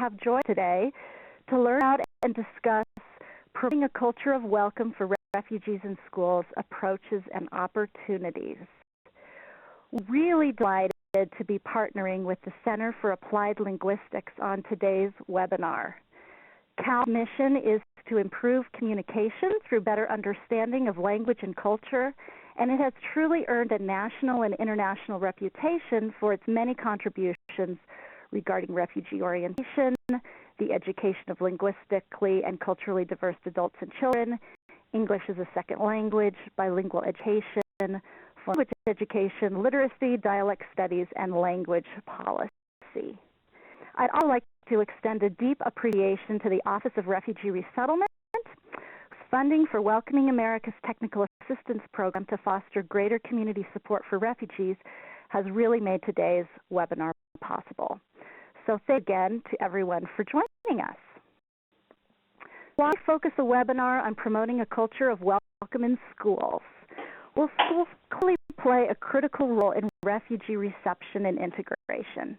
have joined today to learn about and discuss promoting a culture of welcome for refugees in schools, approaches, and opportunities. We're really delighted to be partnering with the Center for Applied Linguistics on today's webinar. CAL's mission is to improve communication through better understanding of language and culture, and it has truly earned a national and international reputation for its many contributions regarding refugee orientation, the education of linguistically and culturally diverse adults and children, English as a second language, bilingual education, language education, literacy, dialect studies, and language policy. I'd also like to extend a deep appreciation to the Office of Refugee Resettlement, funding for Welcoming America's Technical Assistance Program to foster greater community support for refugees has really made today's webinar possible. So thank you again to everyone for joining us. Why focus a webinar on promoting a culture of welcome in schools? Well, schools clearly play a critical role in refugee reception and integration.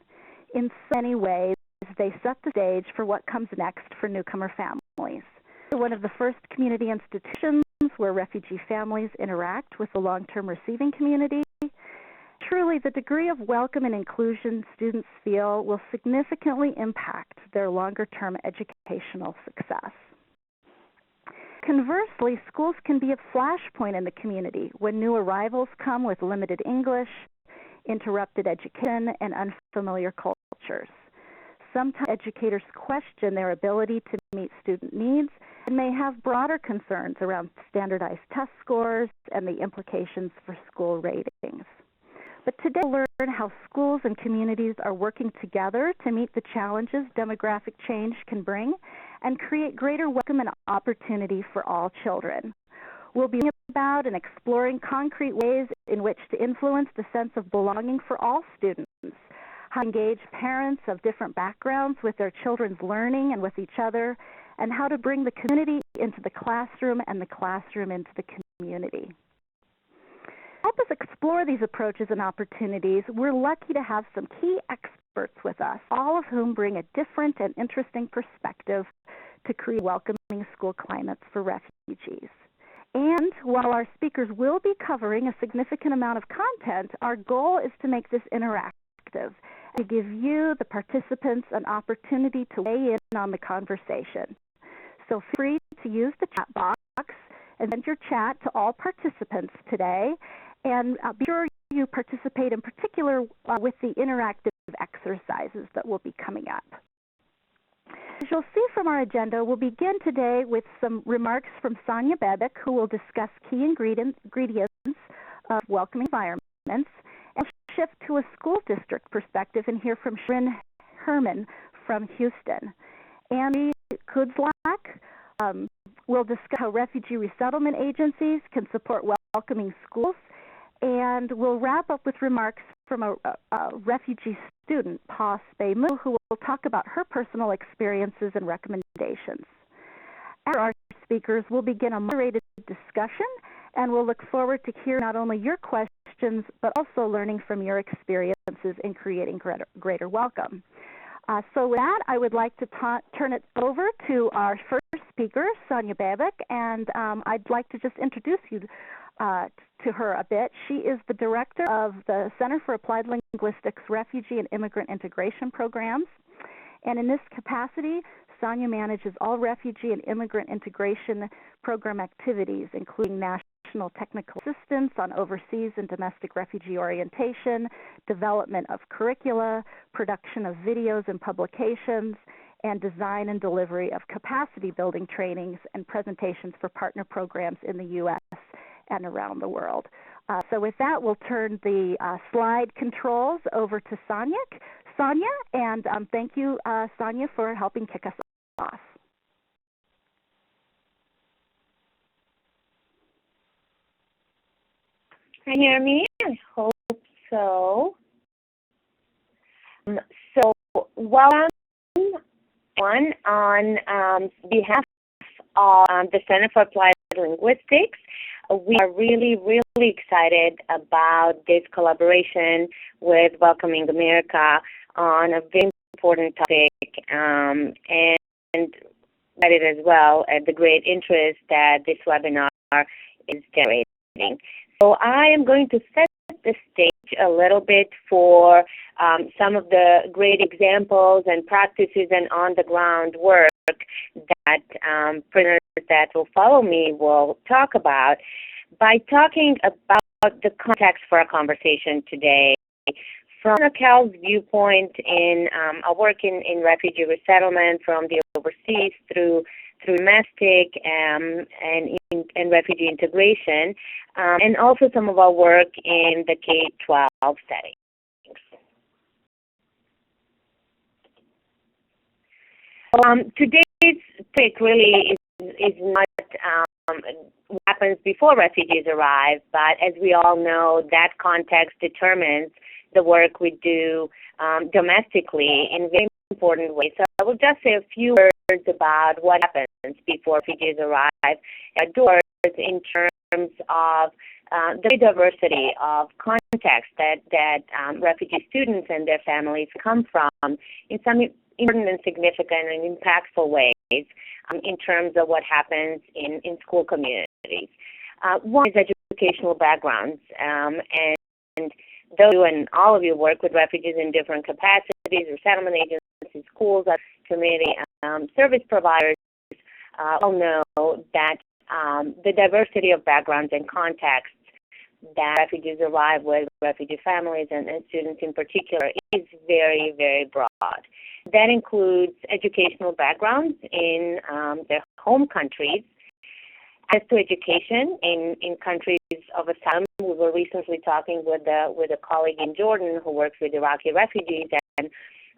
In so many ways, they set the stage for what comes next for newcomer families. They're one of the first community institutions where refugee families interact with the long-term receiving community. Truly, the degree of welcome and inclusion students feel will significantly impact their longer-term educational success. Conversely, schools can be a flashpoint in the community when new arrivals come with limited English, interrupted education, and unfamiliar cultures. Sometimes educators question their ability to meet student needs and may have broader concerns around standardized test scores and the implications for school ratings. But today we'll learn how schools and communities are working together to meet the challenges demographic change can bring and create greater welcome and opportunity for all children. We'll be about and exploring concrete ways in which to influence the sense of belonging for all students, how to engage parents of different backgrounds with their children's learning and with each other, and how to bring the community into the classroom and the classroom into the community. To help us explore these approaches and opportunities, we're lucky to have some key experts with us, all of whom bring a different and interesting perspective to create welcoming school climates for refugees. And while our speakers will be covering a significant amount of content, our goal is to make this interactive and to give you, the participants, an opportunity to weigh in on the conversation. So feel free to use the chat box and send your chat to all participants today. And be sure you participate in particular with the interactive exercises that will be coming up. As you'll see from our agenda, we'll begin today with some remarks from Sonia Bebek, who will discuss key ingredients of welcoming environments, and shift to a school district perspective and hear from Sharon Herman from Houston. Andy Kudzlak will discuss how refugee resettlement agencies can support welcoming schools, and we'll wrap up with remarks from a refugee student, Spai, who will talk about her personal experiences and recommendations. After our speakers, we'll begin a moderated discussion, and we'll look forward to hearing not only your questions, but also learning from your experiences in creating greater welcome. So with that, I would like to turn it over to our first speaker, Sonia Bebek, and I'd like to just introduce you to her a bit. She is the director of the Center for Applied Linguistics Refugee and Immigrant Integration Programs. And in this capacity, Sonia manages all refugee and immigrant integration program activities, including national technical assistance on overseas and domestic refugee orientation, development of curricula, production of videos and publications, and design and delivery of capacity building trainings and presentations for partner programs in the U.S. and around the world. So with that, we'll turn the slide controls over to Sonia, and thank you, Sonia, for helping kick us off. Can you hear me? I hope so. Welcome everyone on behalf of the Center for Applied Linguistics. We are really excited about this collaboration with Welcoming America on a very important topic and it as well at the great interest that this webinar is generating. So I am going to set the stage a little bit for some of the great examples and practices and on-the-ground work that presenters that will follow me will talk about by talking about the context for our conversation today. From Raquel's viewpoint in our work in refugee resettlement from the overseas through domestic and refugee integration, and also some of our work in the K-12 setting. Today's topic really is not what happens before refugees arrive, but as we all know, that context determines the work we do domestically in very important ways. So I will just say a few words about what happens before refugees arrive at doors in terms of the diversity of context that refugee students and their families come from in some important and significant and impactful ways in terms of what happens in school communities. One is educational backgrounds, and those and all of you work with refugees in different capacities, resettlement agencies, schools, community service providers, all know that the diversity of backgrounds and contexts that refugees arrive with, refugee families and students in particular, is very, very broad. That includes educational backgrounds in their home countries. As to education in countries of asylum, we were recently talking with a colleague in Jordan who works with Iraqi refugees, and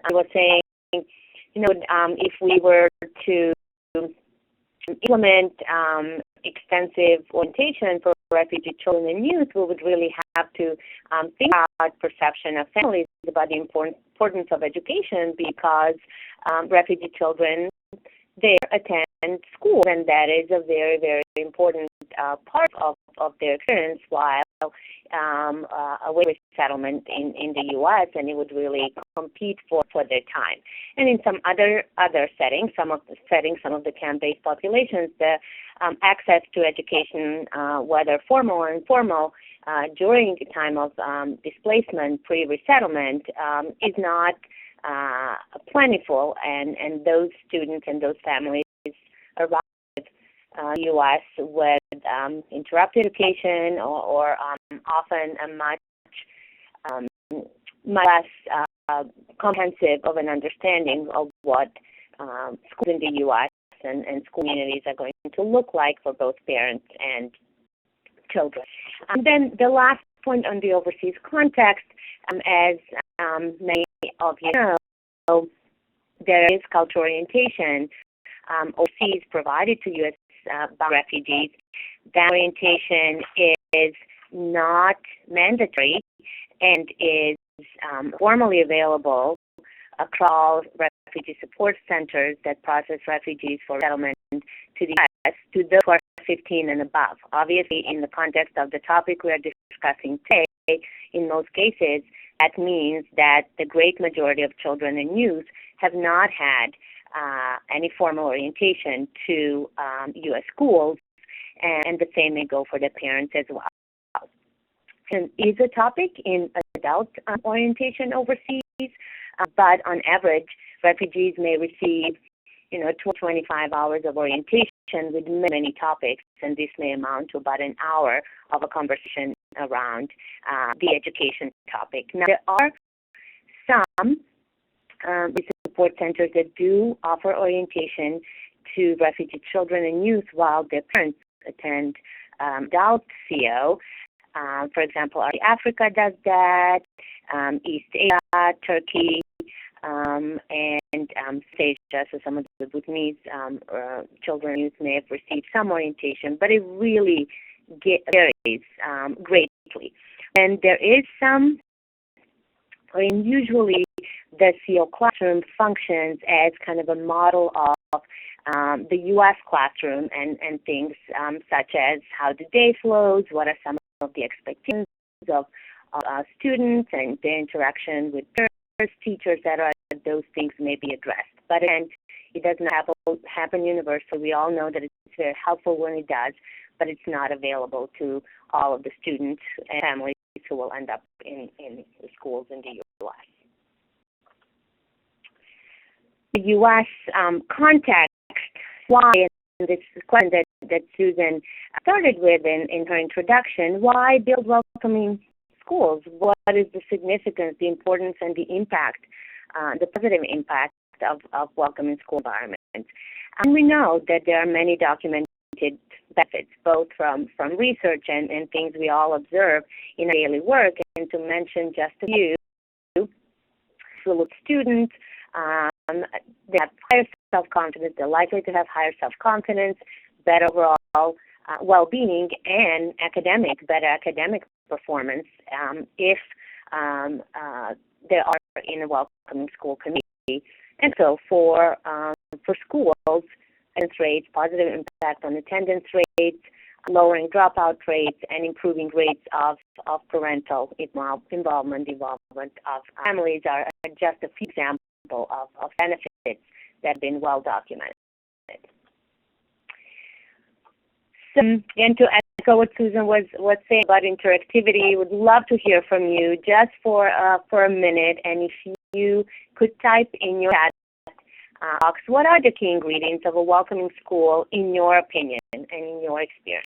I was saying, if we were to implement extensive orientation for refugee children and youth, we would really have to think about perception of families about the importance of education, because refugee children there attend school, and that is a very, very important part of their experience while away with settlement in the U.S., and it would really compete for their time. And in some other settings, some of the camp-based populations, the access to education, whether formal or informal, during the time of displacement, pre-resettlement, is not plentiful, and those students and those families arrive in the U.S. with interrupted education or often a much less comprehensive of an understanding of what schools in the U.S. and school communities are going to look like for both parents and children. And then the last point on the overseas context, as many of you know, there is cultural orientation overseas provided to U.S. by refugees. That orientation is not mandatory and is formally available across refugee support centers that process refugees for settlement to the U.S. to those who are 15 and above. Obviously, in the context of the topic we are discussing today, in most cases, that means that the great majority of children and youth have not had any formal orientation to U.S. schools, and the same may go for the parents as well. And is a topic in adult orientation overseas, but on average, refugees may receive 25 hours of orientation with many topics, and this may amount to about an hour of a conversation around the education topic. Now, there are some support centers that do offer orientation to refugee children and youth while their parents attend adult CO. For example, Africa does that, East Asia, Turkey, and Asia, so some of the Bhutanese children and youth may have received some orientation, but it really varies greatly. And there is some, and usually the CO classroom functions as kind of a model of the U.S. classroom and things such as how the day flows, what are some of the expectations of students and their interaction with peers, teachers, etc. Those things may be addressed. But again, it does not happen universally. We all know that it's very helpful when it does, but it's not available to all of the students and families who will end up in the schools in the U.S. The U.S. Context, why, and this question that Susan started with in her introduction, why build welcoming schools? What is the significance, the importance, and the impact, the positive impact of welcoming school environments? And we know that there are many documented benefits, both from research and things we all observe in our daily work. And to mention just a few, full of students, they have higher self-confidence, they're likely to have higher self-confidence, better overall well-being, and better academic performance if they are in a welcoming school community. And so for schools, attendance rates, positive impact on attendance rates, lowering dropout rates, and improving rates of parental involvement of families are just a few examples of benefits that have been well documented. So, and to echo what Susan was saying about interactivity, would love to hear from you just for a minute. And if you could type in your chat box, what are the key ingredients of a welcoming school in your opinion and in your experience?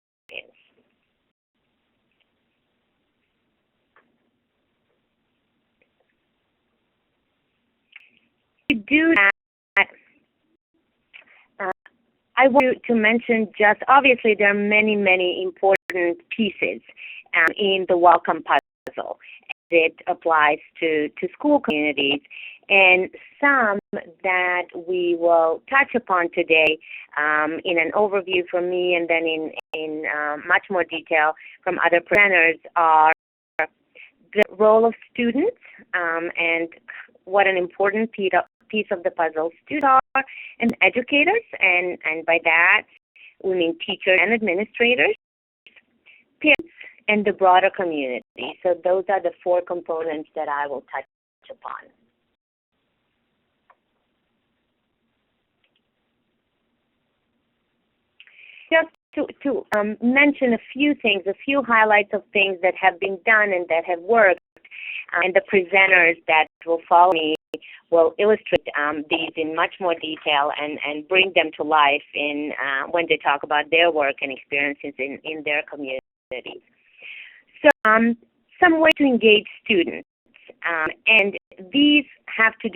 To do that, I want to mention just, obviously there are many, many important pieces in the welcome puzzle. It applies to school communities, and some that we will touch upon today in an overview from me, and then in much more detail from other presenters, are the role of students and what an important piece of the puzzle students are, and educators, and by that we mean teachers and administrators, parents, and the broader community. So those are the four components that I will touch upon. Just to mention a few things, a few highlights of things that have been done and that have worked, and the presenters that will follow me will illustrate these in much more detail and bring them to life in when they talk about their work and experiences in their communities. So some way to engage students, and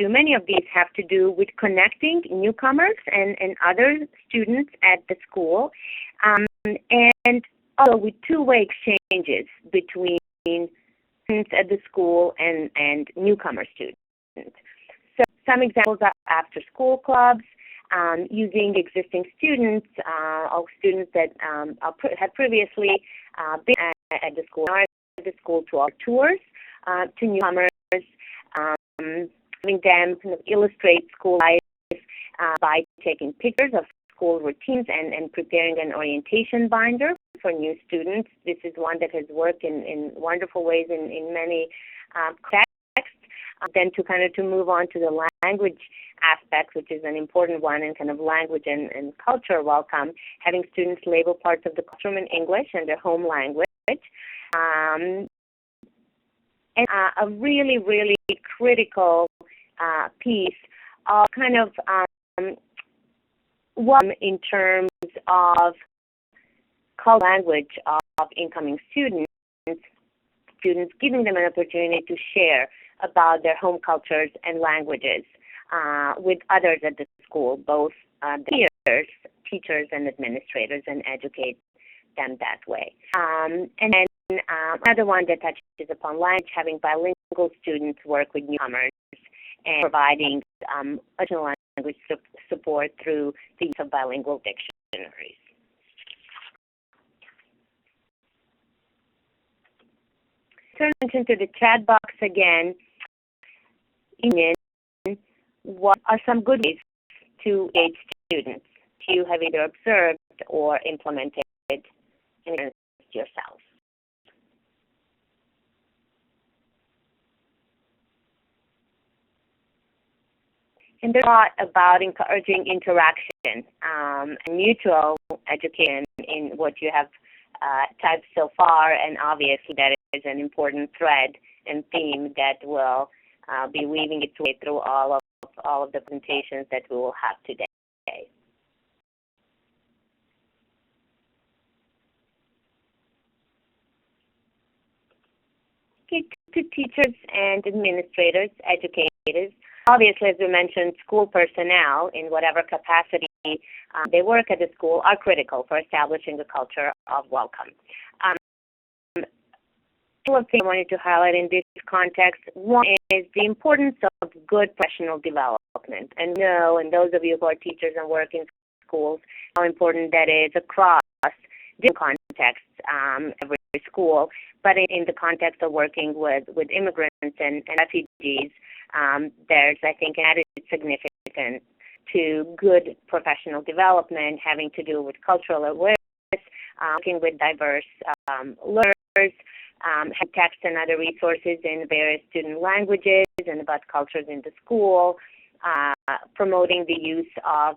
many of these have to do with connecting newcomers and other students at the school, and also with two-way exchanges between students at the school and newcomer students. So some examples are after-school clubs, using existing students or students that had previously been at the school to offer tours to newcomers, having them kind of illustrate school life by taking pictures of school routines and preparing an orientation binder for new students. This is one that has worked in wonderful ways in many contexts. Then to move on to the language aspect, which is an important one, and kind of language and culture welcome, having students label parts of the classroom in English and their home language. And a really, really critical piece of kind of one in terms of cultural language of incoming students, giving them an opportunity to share about their home cultures and languages with others at the school, both peers, teachers, and administrators, and educate them that way. And then another one that touches upon language, having bilingual students work with newcomers and providing additional language support through the use of bilingual dictionaries. Turn attention to the chat box again. What are some good ways to engage students you have either observed or implemented and yourself? And there's a lot about encouraging interaction and mutual education in what you have typed so far, and obviously that is an important thread and theme that will be weaving its way through all of the presentations that we will have today. Okay, to teachers and administrators, educators. Obviously, as we mentioned, school personnel, in whatever capacity they work at the school, are critical for establishing a culture of welcome. A couple of things I wanted to highlight in this context. One is the importance of good professional development. And those of you who are teachers and work in schools, how important that is across different contexts, every school. But in the context of working with immigrants and refugees, there's, I think, added significance to good professional development having to do with cultural awareness, working with diverse learners, have text and other resources in various student languages and about cultures in the school, promoting the use of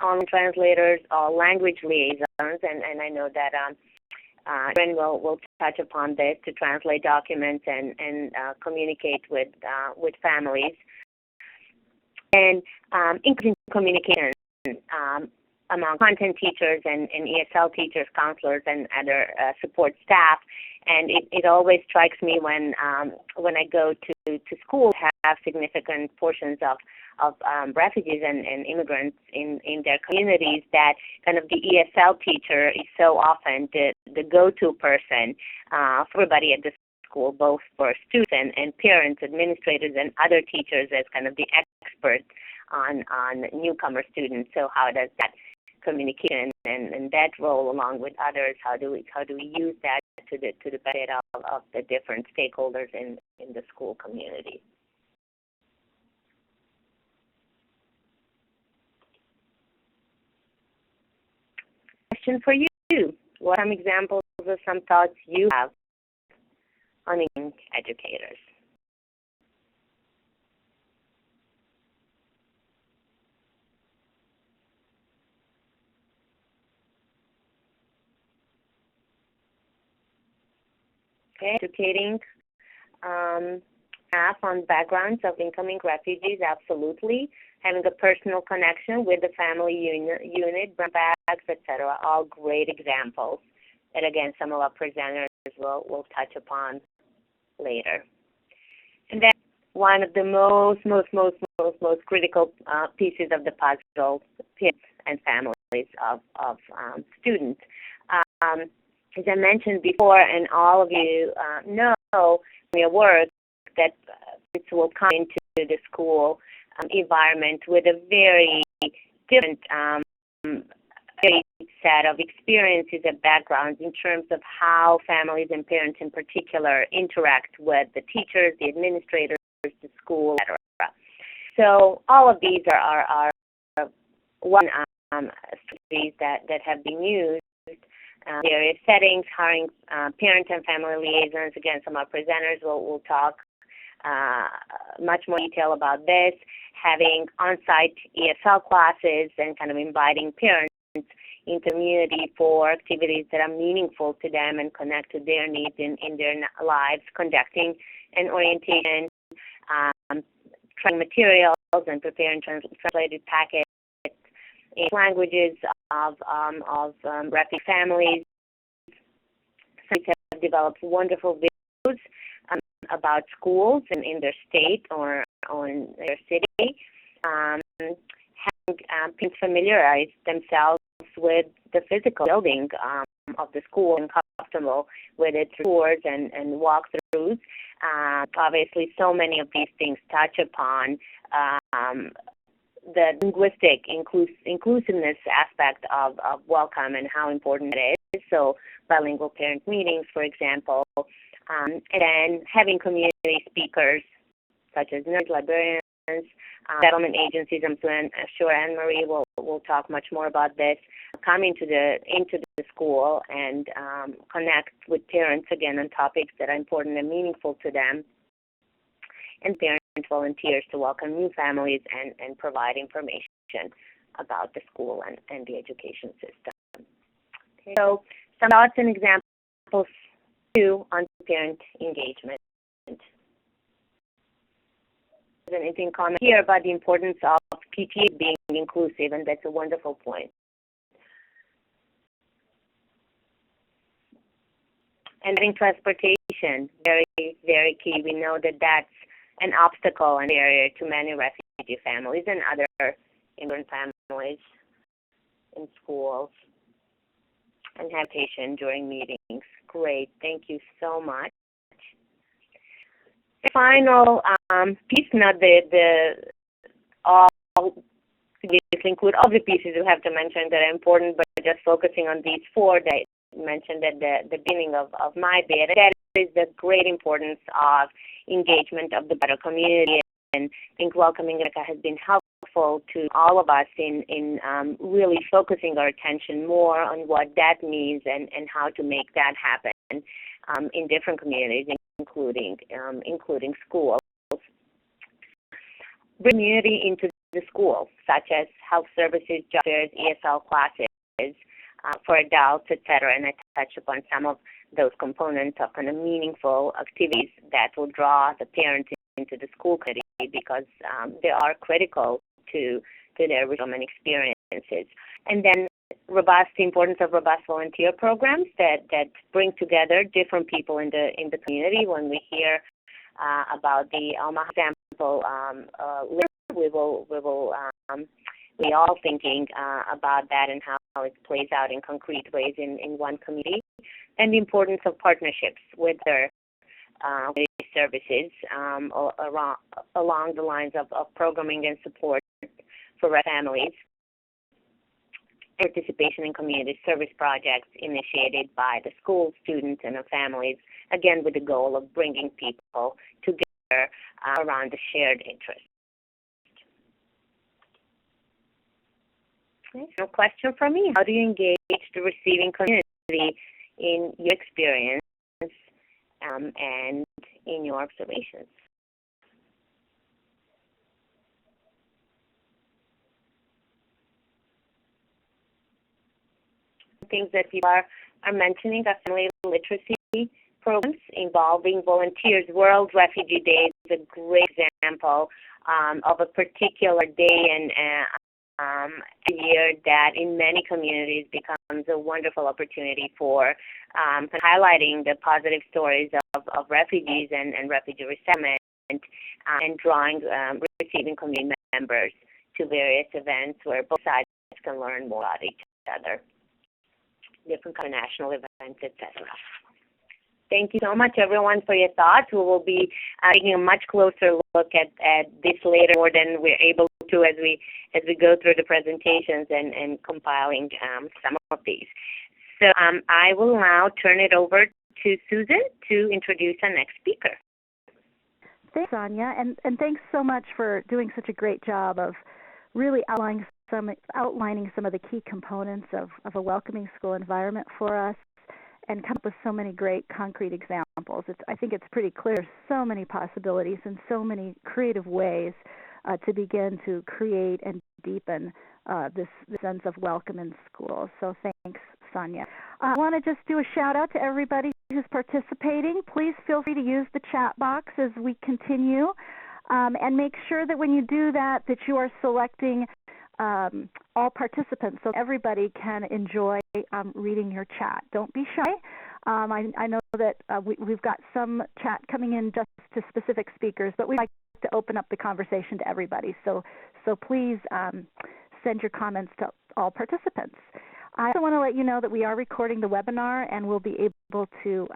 online translators or language liaisons, and I know that Ren will touch upon this, to translate documents and communicate with families. And increasing communication among content teachers and ESL teachers, counselors, and other support staff. And it always strikes me when I go to schools have significant portions of refugees and immigrants in their communities, that kind of the ESL teacher is so often the go-to person for everybody at the school, both for students and parents, administrators, and other teachers as kind of the experts on newcomer students. So how does that communication and that role, along with others, how do we use that to the benefit of the different stakeholders in the school community? Question for you: what are some examples or some thoughts you have on educators? Okay, educating staff on backgrounds of incoming refugees, absolutely. Having a personal connection with the family unit, bags, etc. All great examples that, again, some of our presenters will touch upon later. And then one of the most critical pieces of the puzzle, kids and families of students. As I mentioned before, and all of you know from your work, that kids will come into the school environment with a very different set of experiences and backgrounds in terms of how families and parents in particular interact with the teachers, the administrators, the school, etc. So all of these are one strategies that have been used. Various settings, hiring parent and family liaisons. Again, some of our presenters will talk much more detail about this. Having on-site ESL classes and kind of inviting parents into community for activities that are meaningful to them and connect to their needs in their lives. Conducting an orientation, training materials, and preparing translated packets in languages of refugee families. Some have developed wonderful videos about schools in their state or in their city. Having parents familiarize themselves with the physical building of the school and comfortable with its tours and walkthroughs. Obviously, so many of these things touch upon the linguistic inclusiveness aspect of welcome and how important it is. So bilingual parent meetings, for example, and then having community speakers such as nurses, librarians, settlement agencies. I'm sure Anne-Marie will talk much more about this. Come into the school and connect with parents again on topics that are important and meaningful to them, and parents volunteers to welcome new families and provide information about the school and the education system. Okay, so some thoughts and examples too on parent engagement. There's anything comment here about the importance of PTA being inclusive, and that's a wonderful point. And having transportation, very, very key. We know that that's an obstacle and barrier to many refugee families and other immigrant families in schools. And habitation during meetings. Great, thank you so much. The final piece, not include all the pieces you have to mention that are important, but just focusing on these four that I mentioned at the beginning of my bit. That is the great importance of engagement of the broader community, and I think Welcoming America has been helpful to all of us in really focusing our attention more on what that means and how to make that happen in different communities, including schools. Bring community into the school, such as health services, job fairs, ESL classes for adults, etc. And I touched upon some of those components of kind of meaningful activities that will draw the parents into the school community because they are critical to their human experiences. And then the importance of robust volunteer programs that bring together different people in the community. When we hear about the Omaha example, we all thinking about that and how it plays out in concrete ways in one community, and the importance of partnerships with their services along the lines of programming and support for families, participation in community service projects initiated by the school, students, and their families, again with the goal of bringing people together around a shared interest. Okay, no question from me. How do you engage the receiving community in your experience and in your observations? Things that people are mentioning are family literacy programs involving volunteers. World Refugee Day is a great example of a particular day and a year that in many communities becomes a wonderful opportunity for highlighting the positive stories of refugees and refugee resettlement and drawing receiving community members to various events where both sides can learn more about each other, different kind of national events, etc. Thank you so much, everyone, for your thoughts. We will be taking a much closer look at this later, more than we're able to as we go through the presentations and compiling some of these. So I will now turn it over to Susan to introduce our next speaker. Thanks, Sonia, and thanks so much for doing such a great job of really outlining some of the key components of a welcoming school environment for us, and come up with so many great concrete examples. I think it's pretty clear there's so many possibilities and so many creative ways to begin to create and deepen this sense of welcome in schools. So thanks, Sonia. I want to just do a shout out to everybody who's participating. Please feel free to use the chat box as we continue, and make sure that when you do that you are selecting all participants so everybody can enjoy reading your chat. Don't be shy. I know that we've got some chat coming in just to specific speakers, but we like to open up the conversation to everybody. So please send your comments to all participants. I also want to let you know that we are recording the webinar, and we'll be able to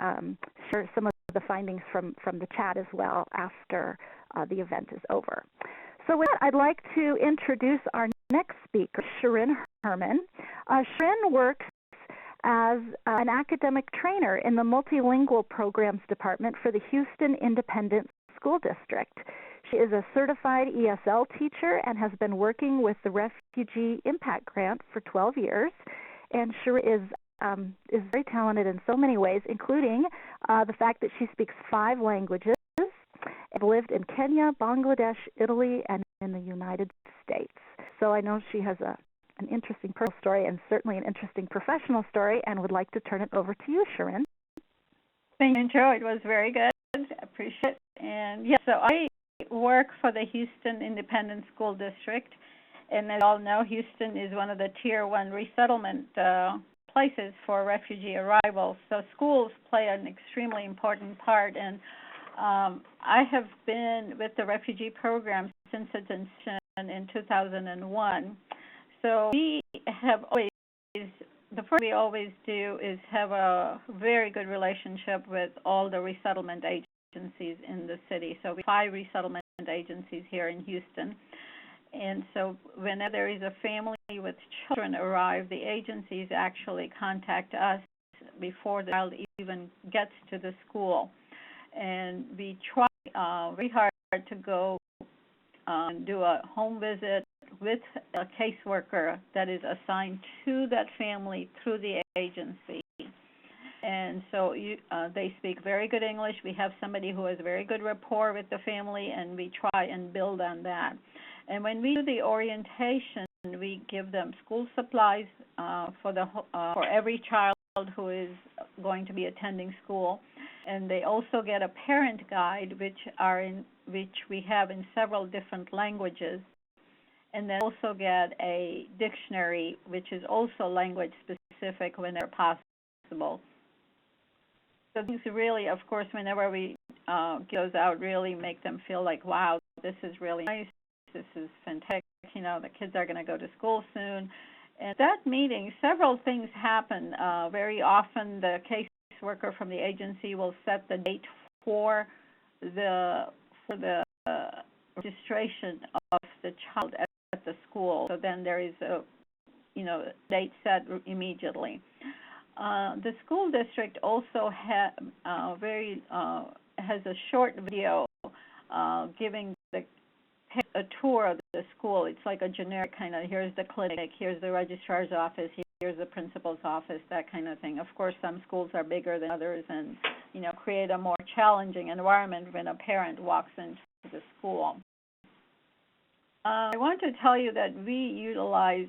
share some of the findings from the chat as well after the event is over. So with that, I'd like to introduce our next speaker, Shirin Herman. Shirin works as an academic trainer in the Multilingual Programs Department for the Houston Independent School District. She is a certified ESL teacher and has been working with the Refugee Impact Grant for 12 years. And Shirin is very talented in so many ways, including the fact that she speaks 5 languages. I've lived in Kenya, Bangladesh, Italy, and in the United States. So I know she has an interesting personal story and certainly an interesting professional story, and would like to turn it over to you, Sharon. Thank you, Joe. It was very good. I appreciate it. And yeah, so I work for the Houston Independent School District. And as you all know, Houston is one of the Tier 1 resettlement places for refugee arrivals. So schools play an extremely important part. And I have been with the refugee program since its inception in 2001. So we have always, the first thing we always do is have a very good relationship with all the resettlement agencies in the city. So we have 5 resettlement agencies here in Houston. And so whenever there is a family with children arrive, the agencies actually contact us before the child even gets to the school. And we try very hard to go and do a home visit with a caseworker that is assigned to that family through the agency. And so they speak very good English. We have somebody who has very good rapport with the family, and we try and build on that. And when we do the orientation, we give them school supplies for every child who is going to be attending school. And they also get a parent guide, which we have in several different languages. And then also get a dictionary, which is also language specific whenever possible. So things really, of course, whenever we goes out, really make them feel like, wow, this is really nice. This is fantastic. You know, the kids are going to go to school soon. And at that meeting, several things happen. Very often, the caseworker from the agency will set the date for the registration of the child at the school. So then there is a date set immediately. The school district also has a short video giving a tour of the school. It's like a generic kind of, here's the clinic, here's the registrar's office, here's the principal's office, that kind of thing. Of course, some schools are bigger than others and, create a more challenging environment when a parent walks into the school. I want to tell you that we utilize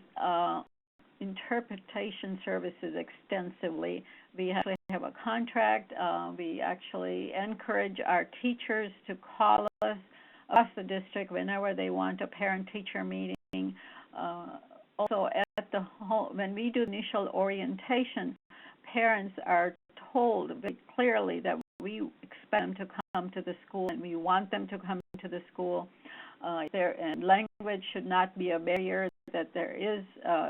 interpretation services extensively. We actually have a contract. We actually encourage our teachers to call us across the district whenever they want a parent-teacher meeting. Also, at the home, when we do initial orientation, parents are told very clearly that we expect them to come to the school and we want them to come to the school. And language should not be a barrier. That there is,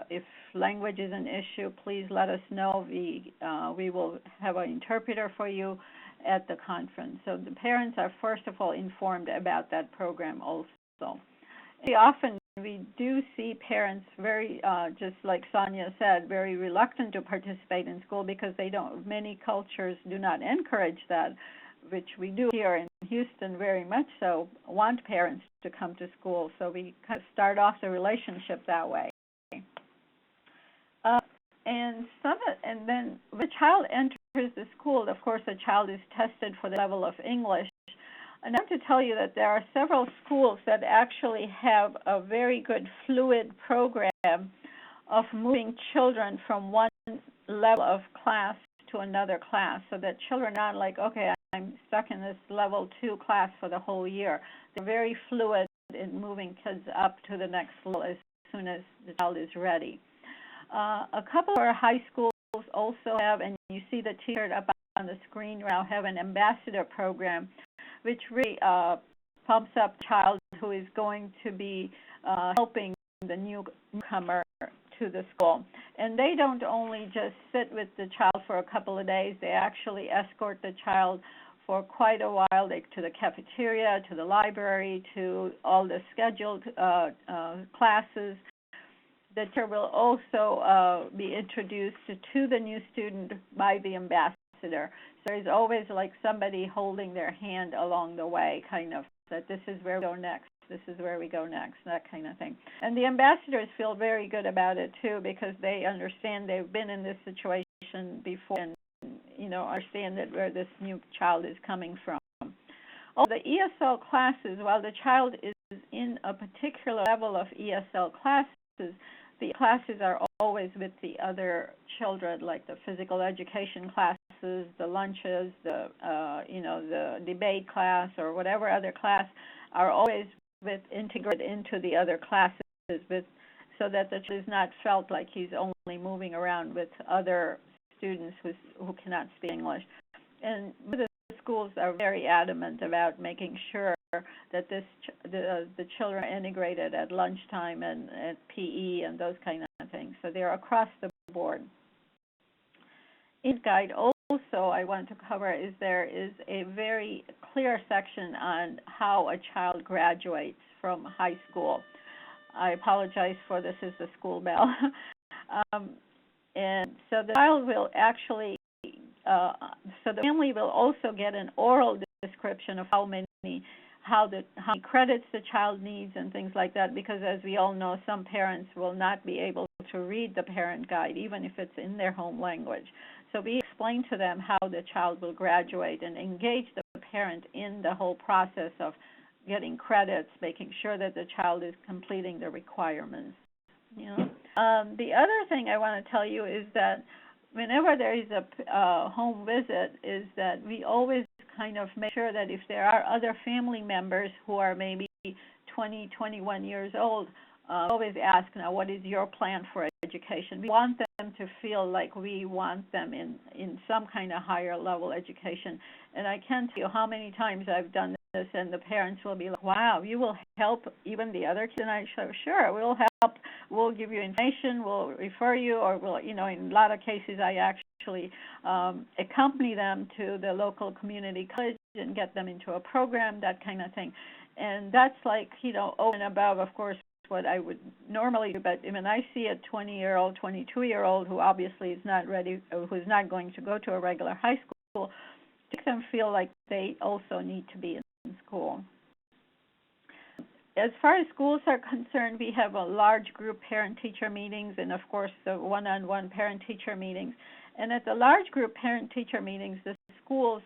if language is an issue, please let us know. We will have an interpreter for you at the conference. So the parents are first of all informed about that program also. Very often we do see parents very, just like Sonia said, very reluctant to participate in school because many cultures do not encourage that, which we do here in Houston very much so, want parents to come to school. So we kind of start off the relationship that way. And then when the child enters the school, of course, the child is tested for the level of English. And I have to tell you that there are several schools that actually have a very good fluid program of moving children from one level of class to another class, so that children are not like, okay, I'm stuck in this level 2 class for the whole year. They're very fluid in moving kids up to the next level as soon as the child is ready. A couple of our high schools also have, and you see the T-shirt up on the screen now, have an ambassador program, which really pumps up a child who is going to be helping the newcomer to the school. And they don't only just sit with the child for a couple of days, they actually escort the child for quite a while to the cafeteria, to the library, to all the scheduled classes. The teacher will also be introduced to the new student by the ambassador. So there's always like somebody holding their hand along the way, kind of, that this is where we go next, this is where we go next, that kind of thing. And the ambassadors feel very good about it, too, because they understand they've been in this situation before and, understand that where this new child is coming from. the ESL classes, while the child is in a particular level of ESL classes, the classes are always with the other children, like the physical education classes, the lunches, the debate class, or whatever other class, are always integrated into the other classes, so that the child is not felt like he's only moving around with other students who cannot speak English. And the schools are very adamant about making sure that the children are integrated at lunchtime and at PE and those kind of things. So they're across the board. In the guide also I want to cover is there is a very clear section on how a child graduates from high school. I apologize for this is the school bell. And so the child will actually, so the family will also get an oral description of how many credits the child needs and things like that, because as we all know, some parents will not be able to read the parent guide, even if it's in their home language. So we explain to them how the child will graduate and engage the parent in the whole process of getting credits, making sure that the child is completing the requirements. The other thing I want to tell you is that whenever there is a home visit, is that we always kind of make sure that if there are other family members who are maybe 20, 21 years old, always ask, now, what is your plan for education? We want them to feel like we want them in some kind of higher level education. And I can't tell you how many times I've done this, and the parents will be like, wow, you will help even the other kids? And I say, sure, we'll help. We'll give you information, we'll refer you, or we'll, in a lot of cases, I actually accompany them to the local community college and get them into a program, that kind of thing. And that's like, over and above, of course, what I would normally do. But when I see a 20-year-old, 22-year-old who obviously is not ready, who's not going to go to a regular high school, to make them feel like they also need to be in school. As far as schools are concerned, we have a large group parent-teacher meetings and, of course, the one-on-one parent-teacher meetings. And at the large group parent-teacher meetings, the schools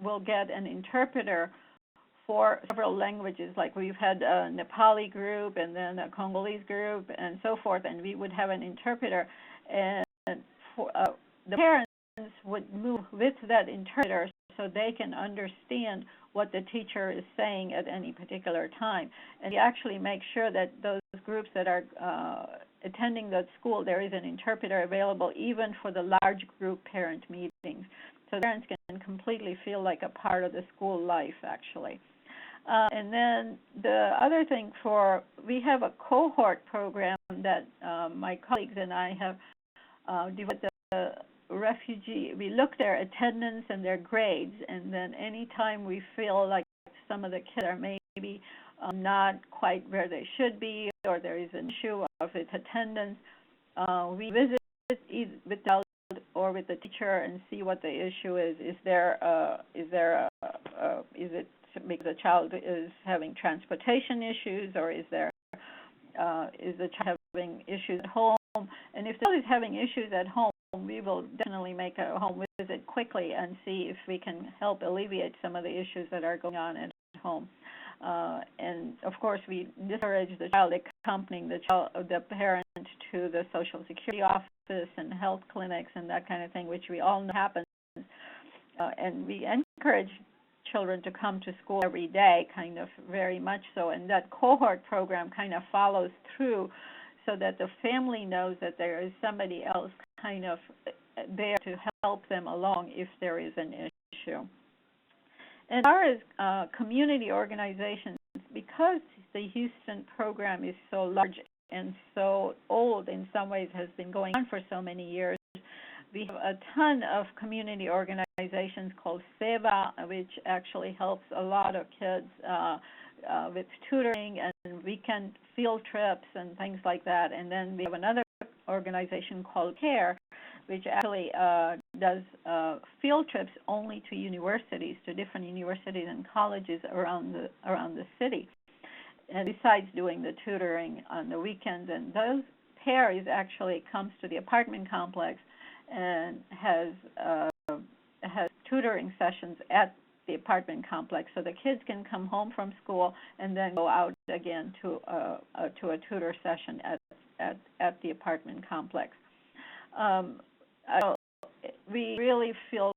will get an interpreter for several languages. Like we've had a Nepali group and then a Congolese group and so forth, and we would have an interpreter. And for, the parents would move with that interpreter so they can understand what the teacher is saying at any particular time. And we actually make sure that those groups that are attending that school, there is an interpreter available even for the large group parent meetings. So parents can completely feel like a part of the school life, actually. And then the other thing we have a cohort program that my colleagues and I have developed. The Refugee, we look at their attendance and their grades, and then anytime we feel like some of the kids are maybe not quite where they should be, or there is an issue of its attendance, we visit either with the child or with the teacher and see what the issue is. Is it because the child is having transportation issues, or is the child having issues at home? And if the child is having issues at home, we will definitely make a home visit quickly and see if we can help alleviate some of the issues that are going on at home. And of course, we discourage the child accompanying the parent to the Social Security office and health clinics and that kind of thing, which we all know happens. And we encourage children to come to school every day, kind of very much so. And that cohort program kind of follows through so that the family knows that there is somebody else kind of there to help them along if there is an issue. And as far as community organizations, because the Houston program is so large and so old, in some ways has been going on for so many years, we have a ton of community organizations called SEVA, which actually helps a lot of kids with tutoring and weekend field trips and things like that. And then we have another organization called CARE, which actually does field trips only to universities, to different universities and colleges around the city, and besides doing the tutoring on the weekends. And those CARE actually comes to the apartment complex and has tutoring sessions at the apartment complex, so the kids can come home from school and then go out again to a tutor session at the apartment complex. We really feel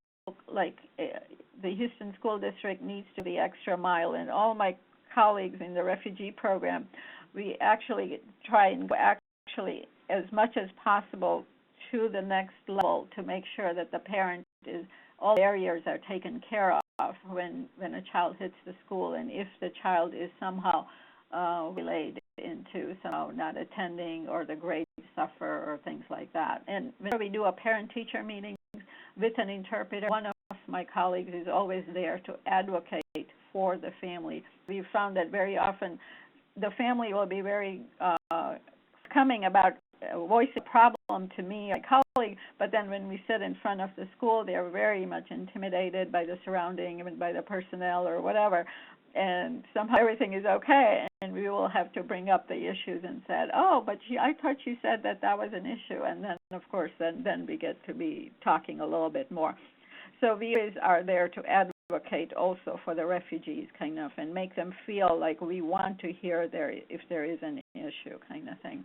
like the Houston School District needs to be extra mile, and all my colleagues in the refugee program, we actually try and go as much as possible to the next level to make sure that the parent all barriers are taken care of when a child hits the school, and if the child is somehow relayed into somehow not attending or the grades suffer or things like that. And when we do a parent-teacher meeting with an interpreter, one of my colleagues is always there to advocate for the family. We've found that very often the family will be very coming about voice a problem to me, my colleague, but then when we sit in front of the school, they're very much intimidated by the surrounding, even by the personnel or whatever, and somehow everything is okay, and we will have to bring up the issues and said, oh, but I thought you said that was an issue, and then, of course, then we get to be talking a little bit more. So we are there to advocate also for the refugees, kind of, and make them feel like we want to hear if there is an issue, kind of thing.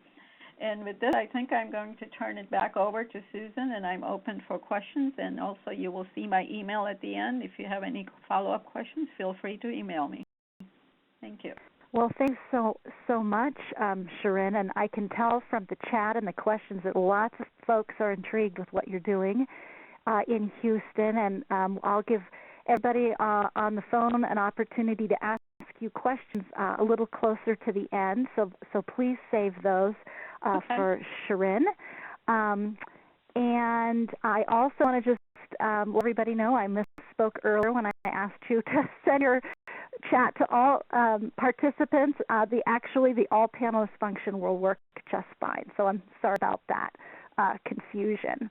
And with this, I think I'm going to turn it back over to Susan, and I'm open for questions. And also, you will see my email at the end. If you have any follow-up questions, feel free to email me. Thank you. Well, thanks so much, Sharon. And I can tell from the chat and the questions that lots of folks are intrigued with what you're doing in Houston. And I'll give everybody on the phone an opportunity to ask you questions a little closer to the end. So please save those. For Sharon. And I also want to just let everybody know I misspoke earlier when I asked you to send your chat to all participants. The all panelists function will work just fine. So I'm sorry about that confusion.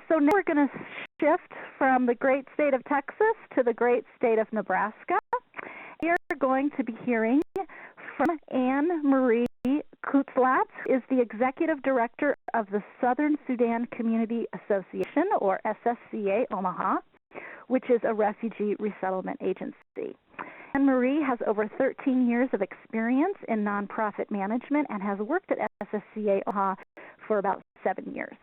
So now we're going to shift from the great state of Texas to the great state of Nebraska. We are going to be hearing from Anne Marie Kutzlatz, is the Executive Director of the Southern Sudan Community Association, or SSCA Omaha, which is a refugee resettlement agency. Anne Marie has over 13 years of experience in nonprofit management and has worked at SSCA Omaha for about 7 years.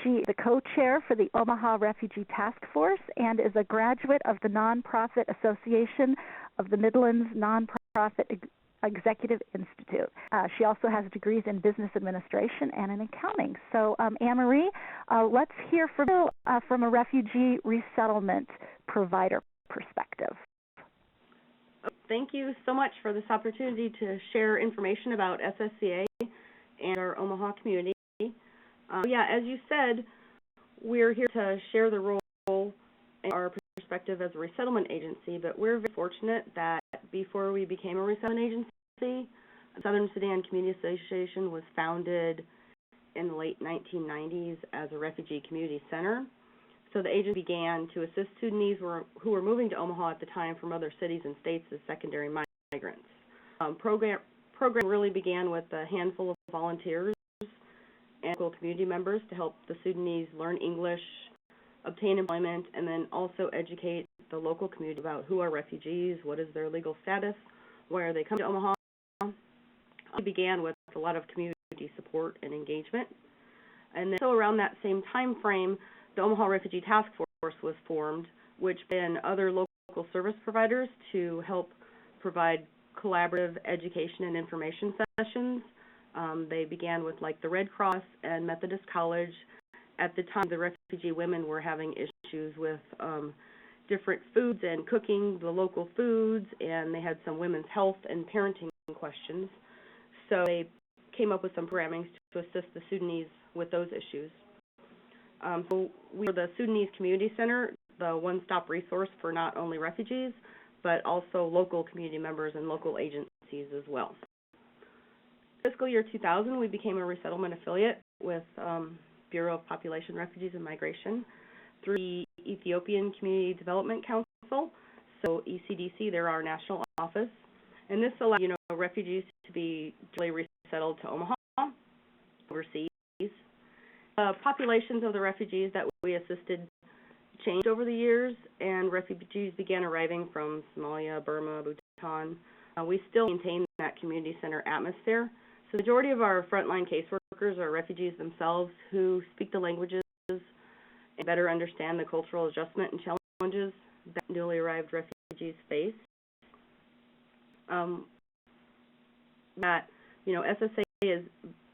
She is the co-chair for the Omaha Refugee Task Force and is a graduate of the Nonprofit Association of the Midlands Nonprofit Executive Institute. She also has degrees in business administration and in accounting. So, Anne-Marie, let's hear from a refugee resettlement provider perspective. Thank you so much for this opportunity to share information about SSCA and our Omaha community. As you said, we're here to share the role and our perspective as a resettlement agency, but we're very fortunate that before we became a resettlement agency, the Southern Sudan Community Association was founded in the late 1990s as a refugee community center. So the agency began to assist Sudanese who were moving to Omaha at the time from other cities and states as secondary migrants. Program really began with a handful of volunteers and local community members to help the Sudanese learn English, obtain employment, and then also educate the local community about who are refugees, what is their legal status, why are they coming to Omaha. It began with a lot of community support and engagement. And then so around that same time frame, the Omaha Refugee Task Force was formed, which then other local service providers to help provide collaborative education and information sessions. They began with like the Red Cross and Methodist College. At the time, the refugee women were having issues with different foods and cooking the local foods, and they had some women's health and parenting questions. So they came up with some programming to assist the Sudanese with those issues. So we were the Sudanese Community Center, the one-stop resource for not only refugees, but also local community members and local agencies as well. Fiscal year 2000, we became a resettlement affiliate with Bureau of Population, Refugees, and Migration through the Ethiopian Community Development Council, so ECDC, they're our national office. And this allowed, refugees to be resettled to Omaha, overseas. The populations of the refugees that we assisted changed over the years, and refugees began arriving from Somalia, Burma, Bhutan. We still maintain that community center atmosphere. So the majority of our frontline caseworkers are refugees themselves who speak the languages and better understand the cultural adjustment and challenges that newly arrived refugees face.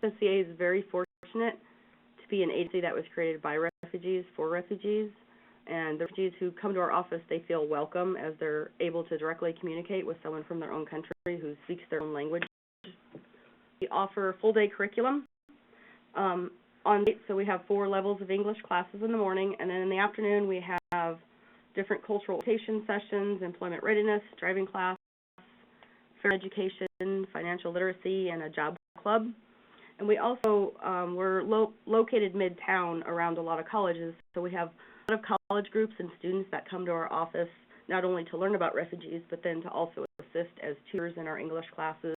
SSCA is very fortunate to be an agency that was created by refugees for refugees, and the refugees who come to our office, they feel welcome as they're able to directly communicate with someone from their own country who speaks their own language. We offer full-day curriculum so we have 4 levels of English classes in the morning, and then in the afternoon we have different cultural orientation sessions, employment readiness, driving class, fair education, financial literacy, and a job club. And we also, we're located midtown around a lot of colleges, so we have a lot of college groups and students that come to our office not only to learn about refugees, but then to also assist as tutors in our English classes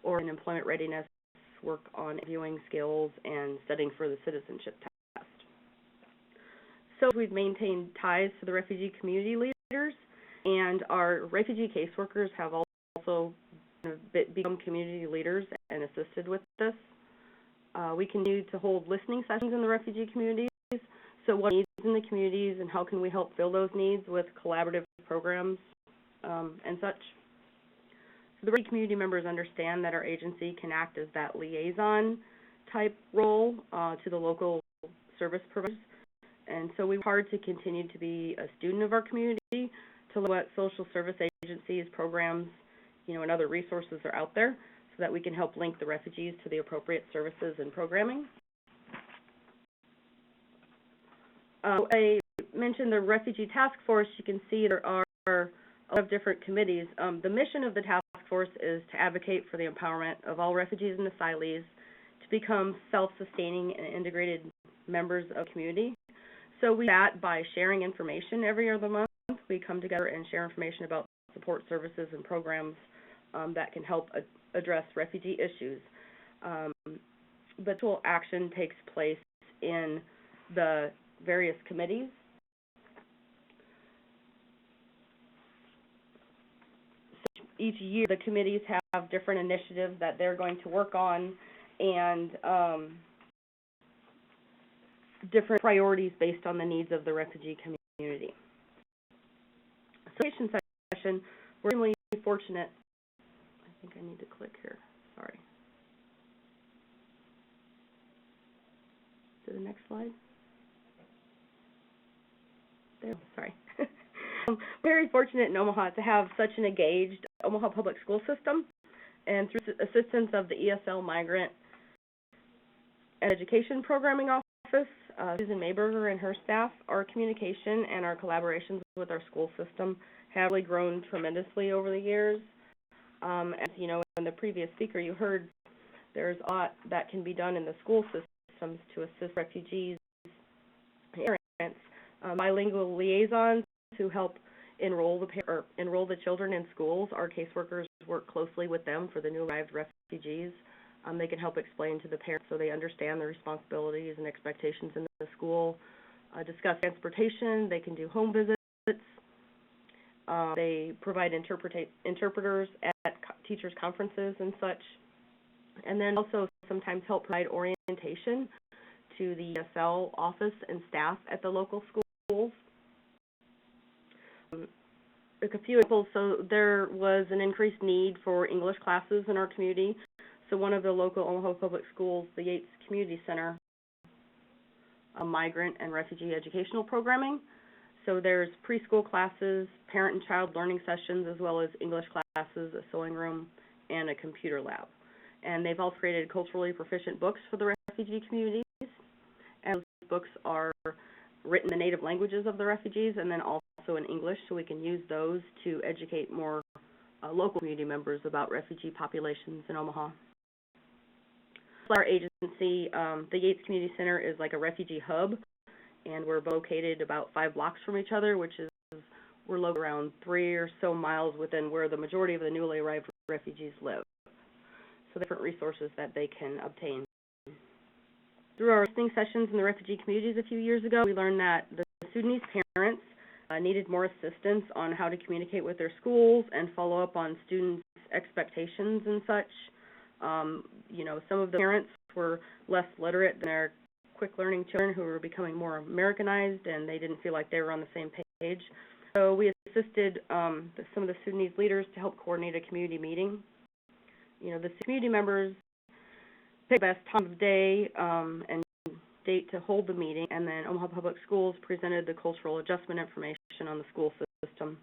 or in employment readiness, work on interviewing skills and studying for the citizenship test. So we've maintained ties to the refugee community leaders, and our refugee caseworkers have also become community leaders and assisted with this. We continue to hold listening sessions in the refugee communities. So what needs in the communities and how can we help fill those needs with collaborative programs and such. So the refugee community members understand that our agency can act as that liaison type role to the local service providers. And so we work hard to continue to be a student of our community, to look at what social service agencies, programs, and other resources are out there so that we can help link the refugees to the appropriate services and programming. I mentioned the Refugee Task Force. You can see there are a lot of different committees. The mission of the task force is to advocate for the empowerment of all refugees and asylees to become self-sustaining and integrated members of the community. So we do that by sharing information every other month. We come together and share information about support services and programs that can help address refugee issues. But actual action takes place in the various committees. So each year the committees have different initiatives that they're going to work on and different priorities based on the needs of the refugee community. So session, we're extremely fortunate. I think I need to click here. Sorry. To the next slide. There. Sorry. We're very fortunate in Omaha to have such an engaged Omaha public school system, and through assistance of the ESL Migrant Education Programming Office, Susan Mayberger and her staff, our communication and our collaborations with our school system have really grown tremendously over the years. As you know, in the previous speaker, you heard there's a lot that can be done in the school systems to assist refugees and parents. Bilingual liaisons who help enroll the children in schools. Our caseworkers work closely with them for the new arrived refugees. They can help explain to the parents so they understand the responsibilities and expectations in the school. Discuss transportation. They can do home visits. They provide interpreters at teachers' conferences and such. And then also sometimes help provide orientation to the ESL office and staff at the local schools. A few examples. So there was an increased need for English classes in our community. So one of the local Omaha public schools, the Yates Community Center, migrant and refugee educational programming. So there's preschool classes, parent and child learning sessions, as well as English classes, a sewing room, and a computer lab. And they've also created culturally proficient books for the refugee communities. And those books are written in the native languages of the refugees and then also in English, so we can use those to educate more local community members about refugee populations in Omaha. Our agency, the Yates Community Center, is like a refugee hub, and we're located about 5 blocks from each other, which is we're located around 3 or so miles within where the majority of the newly arrived refugees live. So different resources that they can obtain. Through our listening sessions in the refugee communities a few years ago, we learned that the Sudanese parents needed more assistance on how to communicate with their schools and follow up on students' expectations and such. Some of the parents were less literate than their quick learning children who were becoming more Americanized, and they didn't feel like they were on the same page. So we assisted some of the Sudanese leaders to help coordinate a community meeting. The community members picked the best time of day and date to hold the meeting, and then Omaha Public Schools presented the cultural adjustment information on the school system.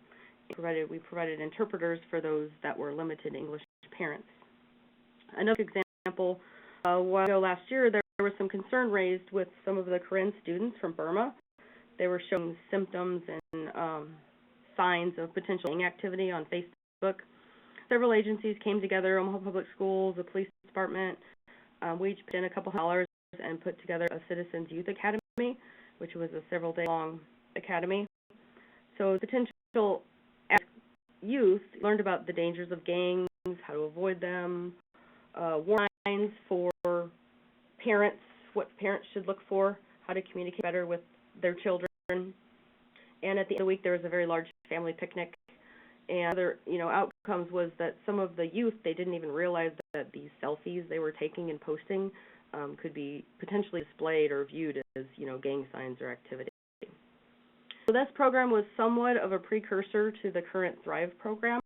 We provided interpreters for those that were limited English parents. Another example, a while ago last year, there was some concern raised with some of the Karen students from Burma. They were showing symptoms and signs of potential gang activity on Facebook. Several agencies came together, Omaha Public Schools, the police department. We each put in a couple $100 and put together a Citizens Youth Academy, which was a several-day-long academy. So potential youth learned about the dangers of gangs, how to avoid them, warnings for parents, what parents should look for, how to communicate better with their children. And at the end of the week, there was a very large family picnic. And other, outcomes was that some of the youth, they didn't even realize that these selfies they were taking and posting could be potentially displayed or viewed as, gang signs or activity. So this program was somewhat of a precursor to the current Thrive program,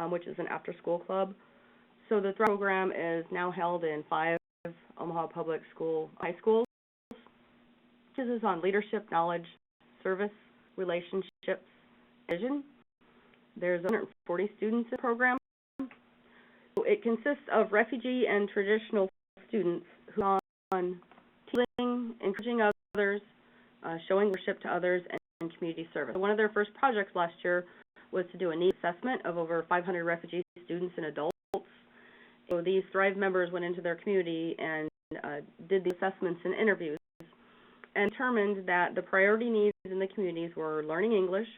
which is an after-school club. So the Thrive program is now held in 5 Omaha Public School high schools. This is on leadership, knowledge, service, relationships, vision. There's 140 students in the program. It consists of refugee and traditional students who are on teaching, encouraging others, showing leadership to others, and community service. One of their first projects last year was to do a needs assessment of over 500 refugee students and adults. So these Thrive members went into their community and did the assessments and interviews and determined that the priority needs in the communities were learning English,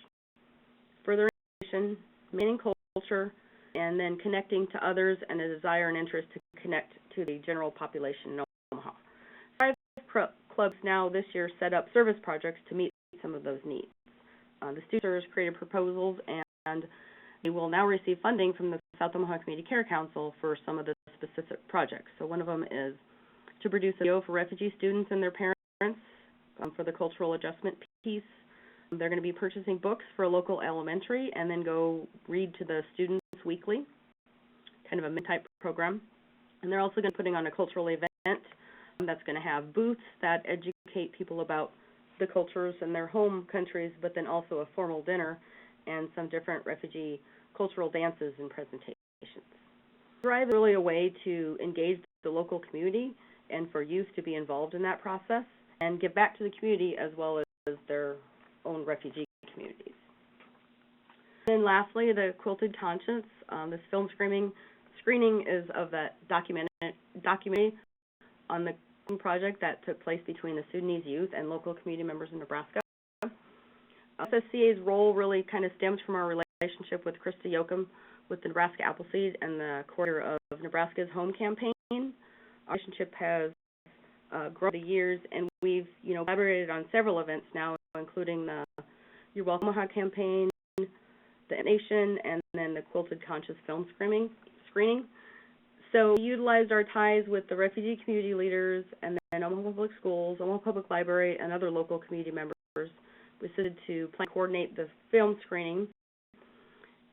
further education, maintaining culture, and then connecting to others and a desire and interest to connect to the general population in Omaha. Thrive clubs now this year set up service projects to meet some of those needs. The students created proposals, and they will now receive funding from the South Omaha Community Care Council for some of the specific projects. So one of them is to produce a video for refugee students and their parents for the cultural adjustment piece. They're going to be purchasing books for a local elementary and then go read to the students weekly, kind of a mid-type program. And they're also going to be putting on a cultural event that's going to have booths that educate people about the cultures in their home countries, but then also a formal dinner and some different refugee cultural dances and presentations. Thrive is really a way to engage the local community and for youth to be involved in that process and give back to the community as well as their own refugee communities. And lastly, the Quilted Conscience. This film screening is of that documentary on the project that took place between the Sudanese youth and local community members in Nebraska. SSCA's role really kind of stems from our relationship with Krista Yoakum with the Nebraska Appleseed and the coordinator of Nebraska's Home Campaign. Our relationship has grown over the years, and we've collaborated on several events now, including the You're Welcome Omaha campaign, the Nation, and then the Quilted Conscious film screening. So we utilized our ties with the refugee community leaders and then Omaha Public Schools, Omaha Public Library, and other local community members. We decided to plan and coordinate the film screening